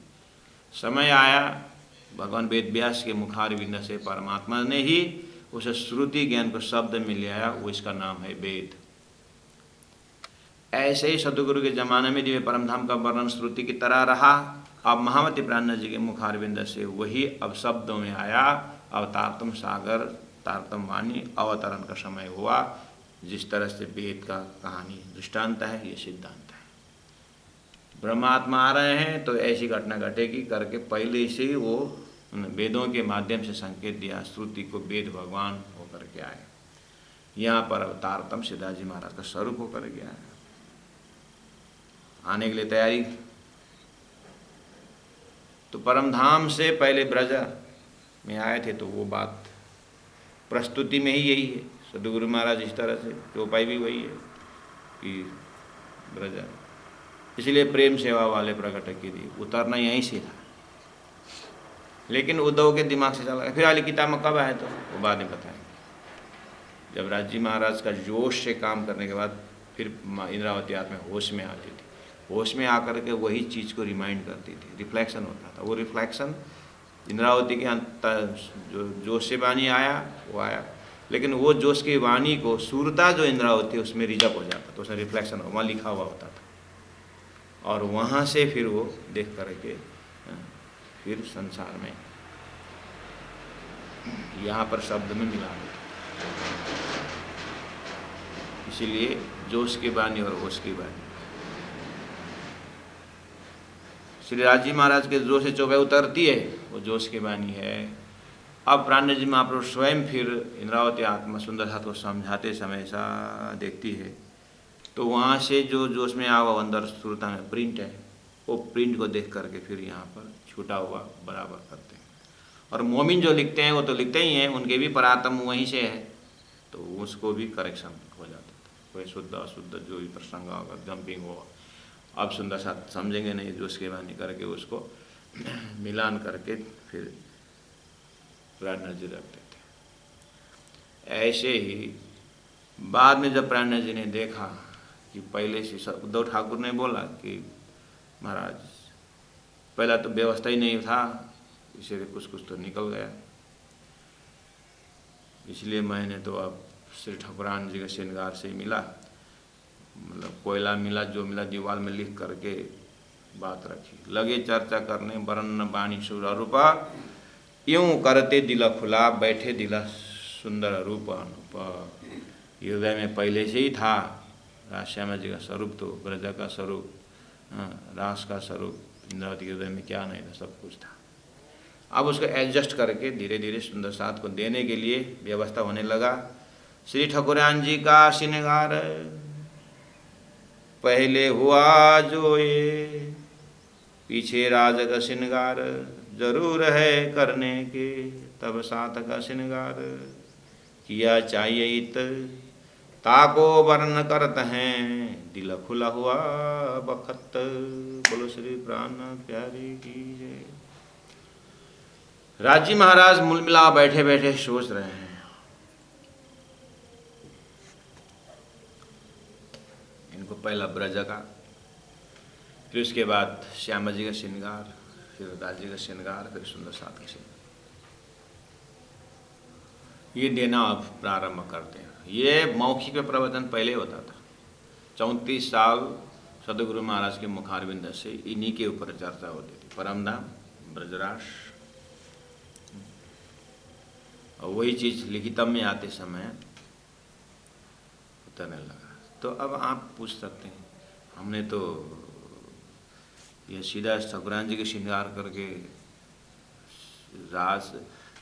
समय आया भगवान वेद व्यास के मुखारविंद से परमात्मा ने ही उस श्रुति ज्ञान को शब्द में ले आया, वो इसका नाम है वेद। ऐसे ही सतगुरु के जमाने में दिव्य परमधाम का वर्णन श्रुति की तरह रहा। अब महामती प्राणनाथ जी के मुखारविंद से वही अब शब्दों में आया। अवतारतम सागर तारतम वाणी अवतरण का समय हुआ। जिस तरह से वेद का कहानी दृष्टांत है, ये सिद्धांत है। ब्रह्मात्मा आ रहे हैं तो ऐसी घटना घटेगी करके पहले से ही वो वेदों के माध्यम से संकेत दिया। श्रुति को वेद भगवान होकर के आए। यहाँ पर अवतारतम सिद्धाजी महाराज का स्वरूप होकर गया है। आने के लिए तैयारी। तो परमधाम से पहले ब्रज में आए थे, तो वो बात प्रस्तुति में ही यही है। सदगुरु महाराज इस तरह से चौपाई भी वही है कि ब्रज, इसलिए प्रेम सेवा वाले प्रकट की दी। उतरना यहीं से था, लेकिन उद्धव के दिमाग से चला गया। फिर आली किताब में कब आए तो वो बाद में बताएंगे। जब राज जी महाराज का जोश से काम करने के बाद फिर इंद्रावती आत्मा होश में आती थी। होश में आकर के वही चीज़ को रिमाइंड करती थी, रिफ्लेक्शन होता था। वो रिफ्लेक्शन इंद्रावती के जो जोश से वाणी आया वो आया, लेकिन वो जोश की वाणी को सूरता जो इंद्रावती उसमें रिजर्व हो जाता, तो उसमें रिफ्लेक्शन वहाँ लिखा हुआ होता था। और वहाँ से फिर वो देख करके फिर संसार में यहाँ पर शब्द में मिला देता। इसीलिए जोश की वाणी और होश की वाणी। श्री राज जी महाराज के जोश से चौपाई उतरती है, वो जोश की वाणी है। अब प्राणनाथ जी महाप्रभु स्वयं फिर इंद्रावती आत्मा सुंदर साथ को समझाते समय ऐसा देखती है, तो वहाँ से जो जोश में आवा अंदर श्रोता में प्रिंट है, वो प्रिंट को देख करके फिर यहाँ पर छूटा हुआ बराबर करते हैं। और मोमिन जो लिखते हैं वो तो लिखते ही हैं, उनके भी परात्म वहीं से है, तो उसको भी करेक्शन हो जाता था। कोई शुद्ध अशुद्ध जो भी प्रसंग होगा, जंपिंग हो, अब सुंदर साथ समझेंगे नहीं, जोश की वाणी करके उसको मिलान करके फिर प्राणनाथ जी रखते थे। ऐसे ही बाद में जब प्राणनाथ जी ने देखा कि पहले से उद्धव ठाकुर ने बोला कि महाराज पहला तो व्यवस्था ही नहीं था, इसलिए कुछ तो निकल गया, इसलिए मैंने तो अब श्री ठाकुरान जी के श्रृंगार से ही मिला, मतलब कोयला मिला, जो मिला दीवार में लिख करके बात रखी। लगे चर्चा करने वर्ण वाणी सुर रूपा, यूं करते दिला खुला, बैठे दिला सुंदर रूप अनुप। हृदय में पहले से ही था राश्यामा जी का स्वरूप, तो ब्रज का स्वरूप, रास का स्वरूप, इंद्रावती के हृदय में क्या नहीं था, सब कुछ था। अब उसको एडजस्ट करके धीरे धीरे सुंदर साथ को देने के लिए व्यवस्था होने लगा। श्री ठाकुरान जी का श्रृंगार पहले हुआ जो ये, पीछे राज का श्रृंगार जरूर है करने के, तब सात का श्रृंगार किया चाहिए इत, ताको वर्ण करत हैं दिल खुला हुआ बखत। बोलो श्री प्राण प्यारी की जय। राजी महाराज मूल मिला बैठे बैठे सोच रहे हैं। इनको पहला ब्रज का, फिर उसके बाद श्यामा जी का श्रृंगार, फिर राजी का श्रृंगार, फिर सुंदर साथ का श्रृंगार, ये देना अब प्रारंभ करते हैं। ये मौखिक प्रवचन पहले होता था। 34 साल सदगुरु महाराज के मुखारविंद से इन्हीं के ऊपर चर्चा होती थी, परमधाम, ब्रजराज। और वही चीज़ लिखितम में आते समय उतरने लगा। तो अब आप पूछ सकते हैं, हमने तो ये सीधा ठाकुरान जी के श्रृंगार करके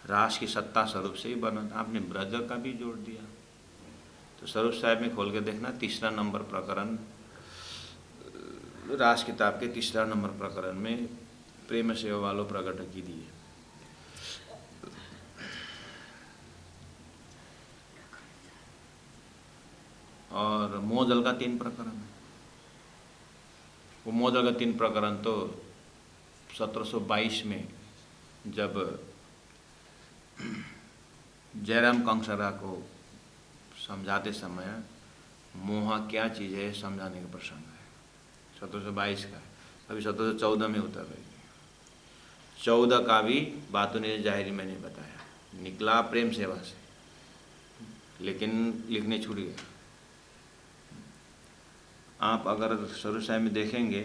रास की सत्ता स्वरूप से ही बना, आपने ब्रज का भी जोड़ दिया। तो स्वरूप साहिब में खोल के देखना, 3 नंबर प्रकरण, रास किताब के 3 नंबर प्रकरण में प्रेम सेवा वालों प्रकट की दी है। और मोहजल का 3 प्रकरण है। वो मोहजल का 3 प्रकरण तो 1722 में जब जयराम कंसरा को समझाते समय मोह क्या चीज़ है समझाने का प्रसंग है, 1722 का। अभी 1714 में उतर रही है। 14 का भी बातों ने जाहिरी मैंने बताया, निकला प्रेम सेवा से, लेकिन लिखने छूट गया। आप अगर सरुसाई में देखेंगे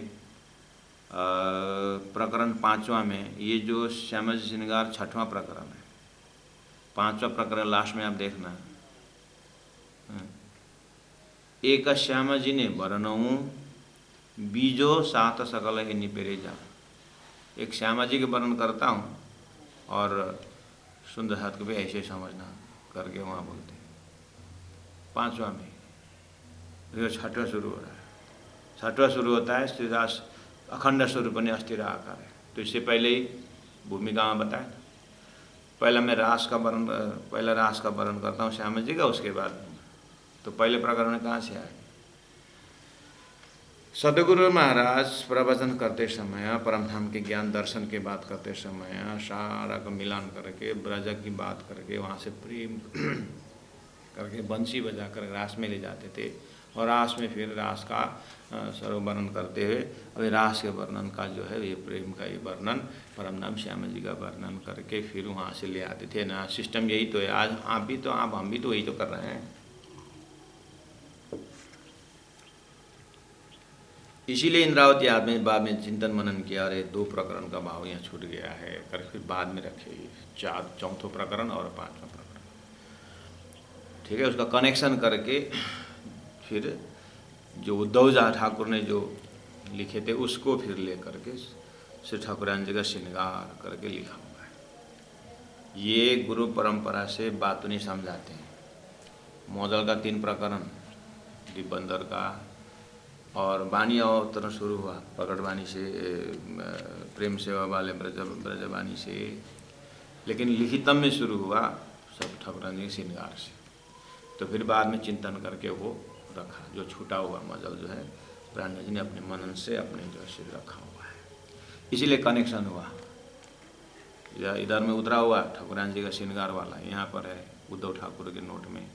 प्रकरण 5वां में, ये जो श्यामा जी श्रृंगार 6वां प्रकरण है, 5वां प्रकरण लास्ट में आप देखना, एक श्यामा जी ने वर्णऊ बीजो सात सकल ही निपेरे जा। एक श्यामा जी के वर्णन करता हूँ और सुंदर साथ को भी ऐसे समझना करके वहाँ बोलते हैं। 5वां में, 6वां शुरू हो रहा है, 6वां शुरू होता है श्री रास अखंड स्वरूप ने अस्थिर आकार है। तो इससे पहले ही भूमिका में बताया था। पहला मैं रास का वर्णन करता हूँ श्यामा जी का, उसके बाद तो पहले प्रकरण में कहाँ से आए। सदगुरु महाराज प्रवचन करते समय, परम धाम के ज्ञान दर्शन की बात करते समय सारा का मिलान करके ब्रज की बात करके वहाँ से प्रेम करके बंसी बजा कर रास में ले जाते थे, और रास में फिर रास का सर्ववर्णन करते हुए अभी रास के वर्णन का जो है ये प्रेम का ये वर्णन परम धाम श्यामा जी का वर्णन करके फिर वहाँ से ले आते थे ना। सिस्टम यही तो है। आज हम भी तो वही तो कर रहे हैं। इसीलिए इंद्रावती आदमी बाद में चिंतन मनन किया, अरे 2 प्रकरण का भाव यहाँ छूट गया है, कर फिर बाद में रखे 4वां प्रकरण और 5वां प्रकरण, ठीक है। उसका कनेक्शन करके फिर जो उद्धव ठाकुर ने जो लिखे थे उसको फिर ले करके श्री ठाकुरान जी का श्रृंगार करके लिखा हुआ है। ये गुरु परंपरा से बात तो नहीं समझाते हैं। मौदल का 3 प्रकरण, दिबंदर का, और वाणी अवतरण शुरू हुआ प्रकट वाणी से, प्रेम सेवा वाले ब्रजवाणी से, लेकिन लिखितम में शुरू हुआ सब ठाकुरान जी श्रृंगार से। तो फिर बाद में चिंतन करके वो रखा, जो छूटा हुआ मजल जो है प्राण जी ने अपने मनन से अपने जो से रखा हुआ है। इसीलिए कनेक्शन हुआ। इधर में उतरा हुआ ठाकुरान जी का श्रृंगार वाला यहाँ पर है उद्धव ठाकुर के नोट में,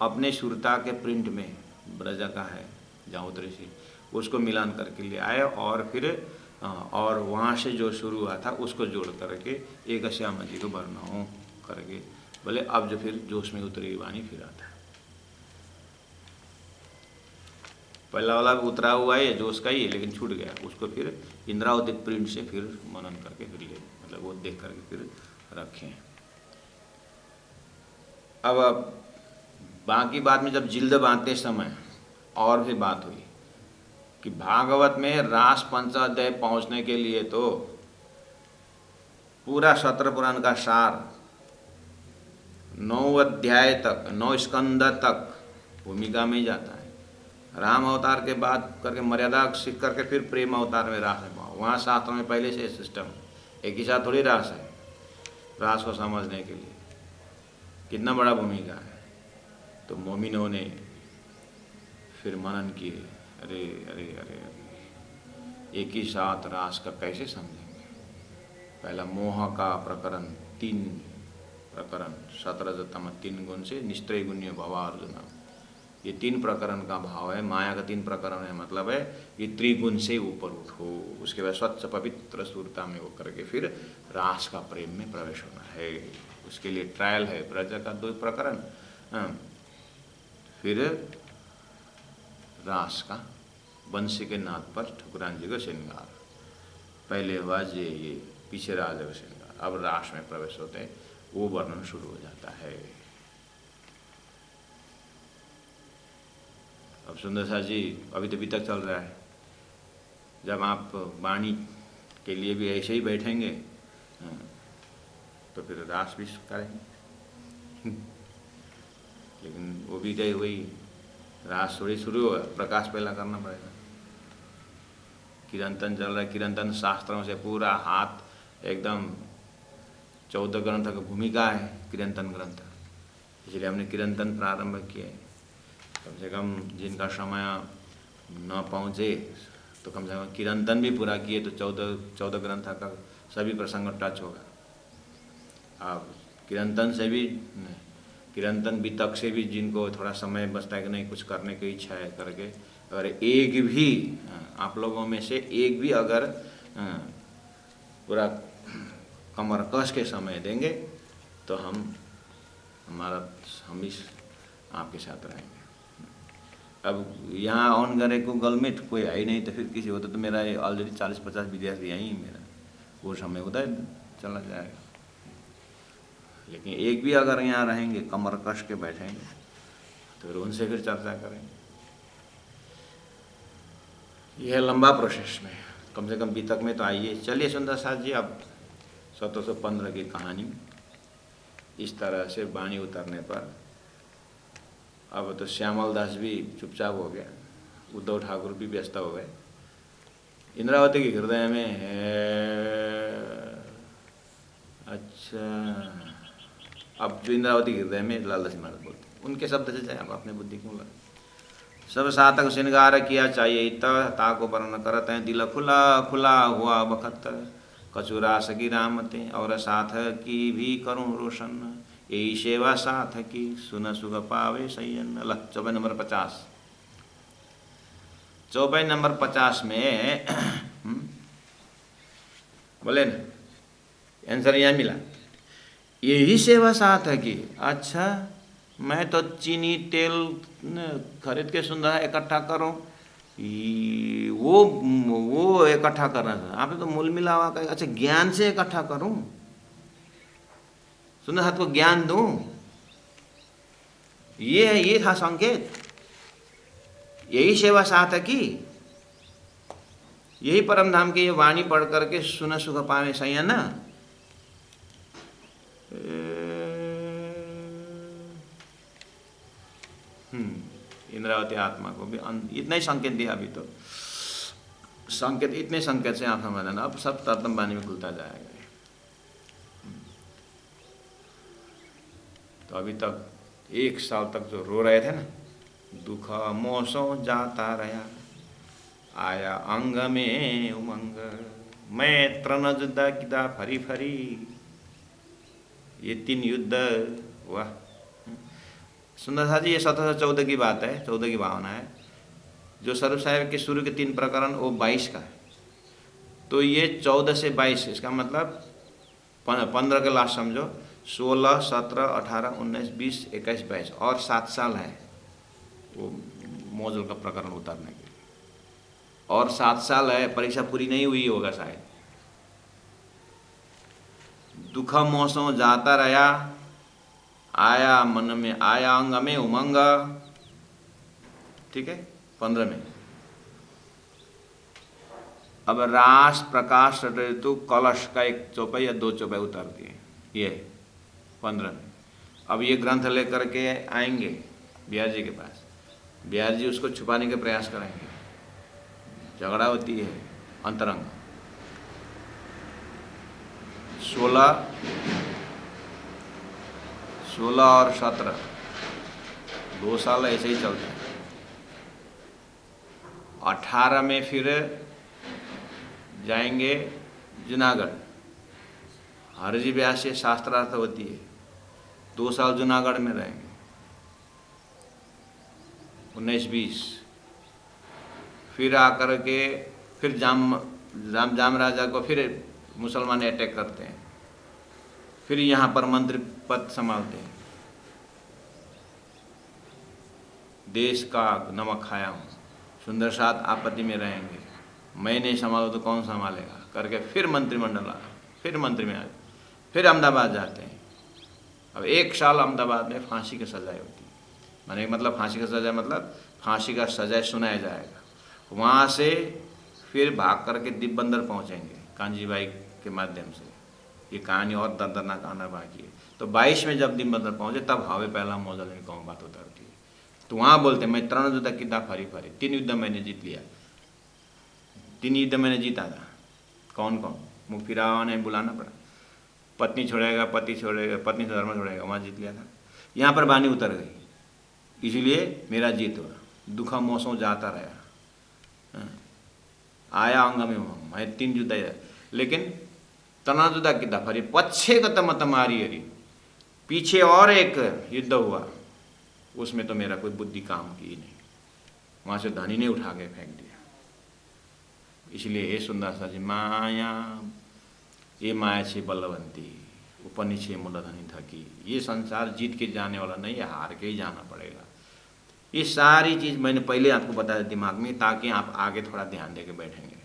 अपने सुरता के प्रिंट में ब्रज का है जहाँ उतरे से उसको मिलान करके ले आए, और फिर और वहाँ से जो शुरू हुआ था उसको जोड़ करके एक श्यामा जी को वर्णन करके बोले अब जो फिर जोश में उतरी वाणी फिर आता है। पहला वाला भी उतरा हुआ है जोश का ही है, लेकिन छूट गया, उसको फिर इंद्रावती प्रिंट से फिर मनन करके फिर ले, मतलब वो देख करके फिर रखें। अब बाकी बात में जब जिल्द बांधते समय और भी बात हुई कि भागवत में रास पंचाध्याय पहुंचने के लिए तो पूरा 17 पुराण का सार 9 अध्याय तक, 9 स्कंद तक भूमिका में ही जाता है। राम अवतार के बाद करके मर्यादा सीख करके फिर प्रेम अवतार में रास है। वहाँ शास्त्रों में पहले से सिस्टम, एक ही साथ थोड़ी रास है। रास को समझने के लिए कितना बड़ा भूमिका है। तो मोमिनों ने फिर मनन किए, अरे अरे अरे अरे एक ही साथ रास का कैसे समझेंगे। पहला मोह का प्रकरण 3 प्रकरण 17 3 गुण से निस्त्रय गुण्य भवा अर्जुना, ये 3 प्रकरण का भाव है। माया का 3 प्रकरण है, मतलब है ये त्रिगुण से ऊपर उठो, उसके बाद स्वच्छ पवित्र सुरता में वो करके फिर रास का प्रेम में प्रवेश होना है। उसके लिए ट्रायल है ब्रज का 2 प्रकरण, फिर रास का बंसी के नाद पर ठाकुरान जी का श्रृंगार। पहले हुआ ये पीछे राजा का श्रृंगार, अब रास में प्रवेश होते हैं, वो वर्णन शुरू हो जाता है। अब सुंदर सा जी अभी तक चल रहा है। जब आप वाणी के लिए भी ऐसे ही बैठेंगे तो फिर रास भी करेंगे लेकिन वो भी गए वही रास थोड़ी शुरू होगा, प्रकाश पहला करना पड़ेगा। कीर्तन चल रहा है, कीर्तन शास्त्रों से पूरा हाथ एकदम 14 ग्रंथ की भूमिका है कीर्तन ग्रंथ, इसलिए हमने कीर्तन प्रारंभ किए। कम से कम जिनका समय न पहुँचे तो कम से कम कीर्तन भी पूरा किए तो 14 ग्रंथ का सभी प्रसंग टच होगा। अब कीर्तन से भी, कीर्तन वितक से भी जिनको थोड़ा समय बचता है कि नहीं कुछ करने की इच्छा है करके, अगर एक भी आप लोगों में से एक भी अगर पूरा कमर कस के समय देंगे तो हम भी आपके साथ रहेंगे। अब यहाँ ऑन करे गूगल मीट कोई है ही नहीं, तो फिर किसी होता तो मेरा ऑलरेडी 40-50 विद्यार्थी यहीं मेरा वो समय उधर चला जाएगा। लेकिन एक भी अगर यहाँ रहेंगे कमर कस के बैठेंगे तो फिर उनसे फिर चर्चा करेंगे। यह लंबा प्रोसेस में कम से कम बीतक में तो आइए। चलिए सुंदर साथ जी, अब 1715 की कहानी इस तरह से वाणी उतरने पर अब तो श्यामल दास भी चुपचाप हो गया, उद्धव ठाकुर भी व्यस्त हो गए। इंद्रावती के हृदय में है, अच्छा अब जो इंद्रावती के हृदय में लाला सिंह महाराज बोलते हैं उनके शब्द से जाए, अब अपने बुद्धि क्यों लगे। सब सातक श्रृंगार किया चाहिए ताको वर्ण करत हैं, दिल खुला खुला हुआ बखत कचुरा सगी रामते और साथ की भी करूँ रोशन, यही सेवा साथ की सुन सुख पावे सैयन। चौपाई नंबर 50। चौपाई नंबर 50 में बोले ना आंसर यहाँ मिला, यही सेवा साथ है कि अच्छा मैं तो चीनी तेल खरीद के सुंदर इकट्ठा करूं, वो इकट्ठा करना था आप तो मूल मिलावा का। अच्छा ज्ञान से इकट्ठा करूं, सुंदर हाथ को ज्ञान दूं, ये था संकेत। यही सेवा साथ है कि यही परम धाम की ये वाणी पढ़ करके सुन सुख पावे सैयन। इंद्रावती आत्मा को भी इतना ही संकेत दिया। अभी तो संकेत, इतने संकेत से आप समझ लेना, अब सब तत्म वाणी में खुलता जाएगा। तो अभी तक 1 साल तक जो रो रहे थे ना, दुख मोसों जाता रहा आया अंग में उमंग, मैं तृण जुद्धा किदा फरी फरी, ये 3 युद्ध। वाह सुंदर साथ जी, ये 1714 की बात है, 14 की भावना है। जो स्वरूप साहिब के शुरू के 3 प्रकरण वो 22 का है, तो ये 14 से 22, इसका मतलब 15 के लास्ट समझो, 16, 17, 18, 19, 20, 21, 22 और 7 साल है वो मौजूल का प्रकरण उतारने के लिए। और 7 साल है, परीक्षा पूरी नहीं हुई होगा शायद। दुख मोसों जाता रहा आया मन में आया अंग में उमंग, ठीक है 15 में। अब रास प्रकाश ऋतु कलश का 1 चौपाई या 2 चौपाई उतारती है ये 15 में। अब ये ग्रंथ लेकर के आएंगे बिहार जी के पास, बिहार जी उसको छुपाने के प्रयास करेंगे, झगड़ा होती है अंतरंग। 16 और 17 2 साल ऐसे ही चलता है। 18 में फिर जाएंगे जूनागढ़, हरजी व्यास से शास्त्रार्थ होती है, 2 साल जूनागढ़ में रहेंगे। 19-20 फिर आकर के फिर जाम राजा को फिर मुसलमान अटैक करते हैं, फिर यहाँ पर मंत्री पद संभालते हैं। देश का नमक खाया हूँ, सुंदर साथ आपत्ति में रहेंगे, मैं नहीं संभालूँ तो कौन संभालेगा करके फिर मंत्रिमंडल फिर मंत्री में आए, फिर अहमदाबाद जाते हैं। अब 1 साल अहमदाबाद में फांसी की सजाएं होती है, माने मतलब फांसी का सजा मतलब फांसी का सजाए सुनाया जाएगा। वहाँ से फिर भाग करके दिब्बंदर पहुँचेंगे कांजीबाई के माध्यम से। ये कहानी और दर्दनाक आना बाकी है। तो 22 में जब दिब्बंदर पहुँचे तब हावे पहला मौजल में कौन बात उतरती है। तो वहाँ बोलते मैं 3 युद्ध कितना फरी फरी, 3 युद्ध मैंने जीत लिया, 3 युद्ध मैंने जीता था। कौन कौन? मुखिरावा ने बुलाना पड़ा, पत्नी छोड़ेगा, पति छोड़ेगा, पत्नी से धर्म छोड़ेगा, वहाँ जीत लिया था। यहाँ पर वाणी उतर गई, इसलिए मेरा जीत हुआ। दुख मोसों जाता रहा आया अंग में मैं 3 युद्ध, लेकिन तना जुदा कितना फरी पच्छे का मत मारी हरी, पीछे और एक युद्ध हुआ, उसमें तो मेरा कोई बुद्धि काम की नहीं, वहाँ से धनी ने उठा के फेंक दिया। इसलिए हे सुंदर सा जी, माया ये माया छे बलवंती उपनी छे मूलधनी थकी। ये संसार जीत के जाने वाला नहीं है, हार के ही जाना पड़ेगा। ये सारी चीज़ मैंने पहले आपको बताया दिमाग में, ताकि आप आगे थोड़ा ध्यान दे के बैठेंगे।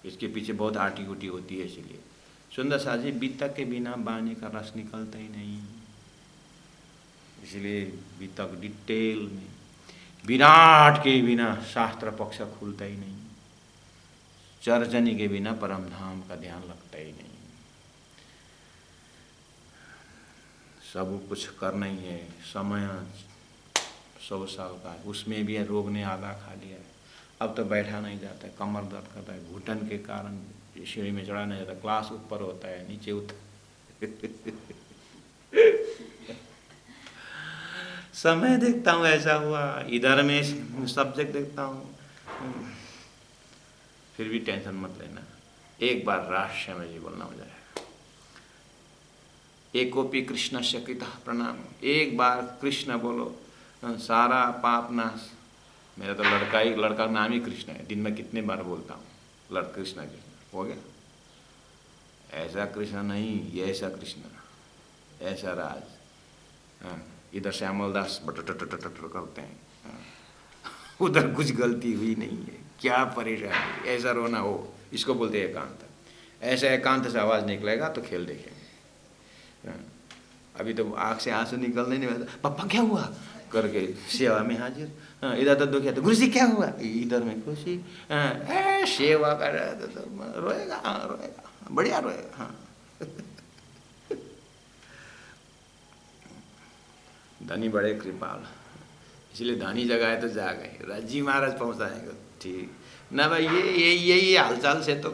इसके पीछे बहुत आटी गुटी होती है। इसलिए सुंदर सा जी, बीतक के बिना बानी का रस निकलता ही नहीं। इसलिए बीतक डिटेल में, विराट के बिना शास्त्र पक्ष खुलता ही नहीं, चर्चनी के बिना परम धाम का ध्यान लगता ही नहीं। सब कुछ करना ही है। समय 100 साल का है, उसमें भी रोग ने आधा खा लिया है। अब तो बैठा नहीं जाता है, कमर दर्द करता है, घुटन के कारण सीढ़ी में चढ़ा नहीं जाता, क्लास ऊपर होता है, नीचे उतर समय देखता हूँ ऐसा हुआ, इधर में सब्जेक्ट देखता हूँ। फिर भी टेंशन मत लेना, एक बार राष्ट्र में जी बोलना हो जाएगा। एकोपी कृष्ण शकिता प्रणाम, एक बार कृष्ण बोलो सारा पाप नाश। मेरा तो लड़का का नाम ही कृष्ण है, दिन में कितने बार बोलता हूँ कृष्ण कृष्ण, हो गया। ऐसा कृष्ण नहीं, ये ऐसा कृष्ण, ऐसा राज। इधर श्यामलदास करते हैं, उधर कुछ गलती हुई नहीं है, क्या परेशानी, ऐसा रोना हो, इसको बोलते हैं एकांत। ऐसा एकांत से आवाज़ निकलेगा तो खेल देखेंगे। अभी तो आँख से आंसू निकलने नहीं वाला, पापा क्या हुआ करके सेवा में हाजिर। इधर तो दुखिया तो गुरुजी क्या हुआ, इधर में खुशी, सेवा कर तो रोएगा, रोएगा, बढ़िया रोएगा। हाँ धनी बड़े कृपाल, इसलिए धनी जगह तो जा गए, राजी महाराज पहुँचाएंगे ठीक ना भाई। ये हालचाल से तो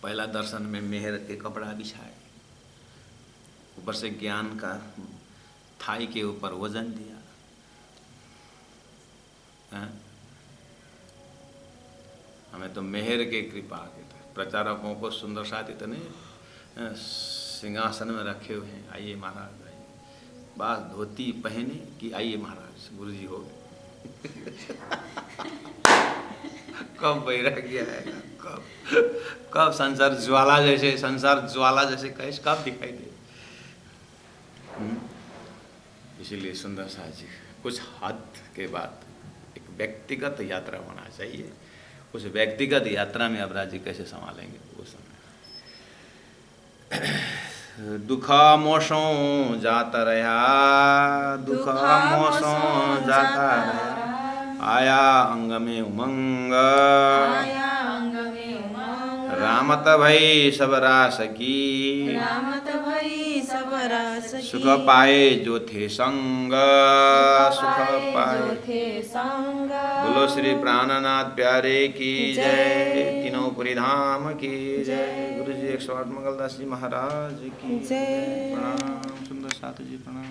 पहला दर्शन में मेहर के कपड़ा बिछाए, ऊपर से ज्ञान का थाई के ऊपर वजन दिया। हमें तो मेहर के कृपा के प्रचारकों को सुंदर साथ इतने सिंहासन में रखे हुए हैं, आइए महाराज आइए, बस धोती पहने कि आइए महाराज गुरुजी हो गए। कब वैराग्य आएगा, कब संसार ज्वाला जैसे कैसे कब दिखाई दे। इसीलिए सुंदर सा जी कुछ हद के बाद एक व्यक्तिगत यात्रा होना चाहिए। उस व्यक्तिगत यात्रा में अबराज जी कैसे संभालेंगे वो समय। दुखा मोसों जाता रहा, दुखा मोसों जाता रहा, आया अंग में उमंग, रामत भई सब रास की, सुख पाए जो थे संग, सुख पाए संग। बोलो श्री प्राणनाथ प्यारे की जय, तीनों पुरी धाम की जय। गुरु जी 108 मंगलदास जी महाराज की जय। प्रणाम सुंदर साथ जी, प्रणाम।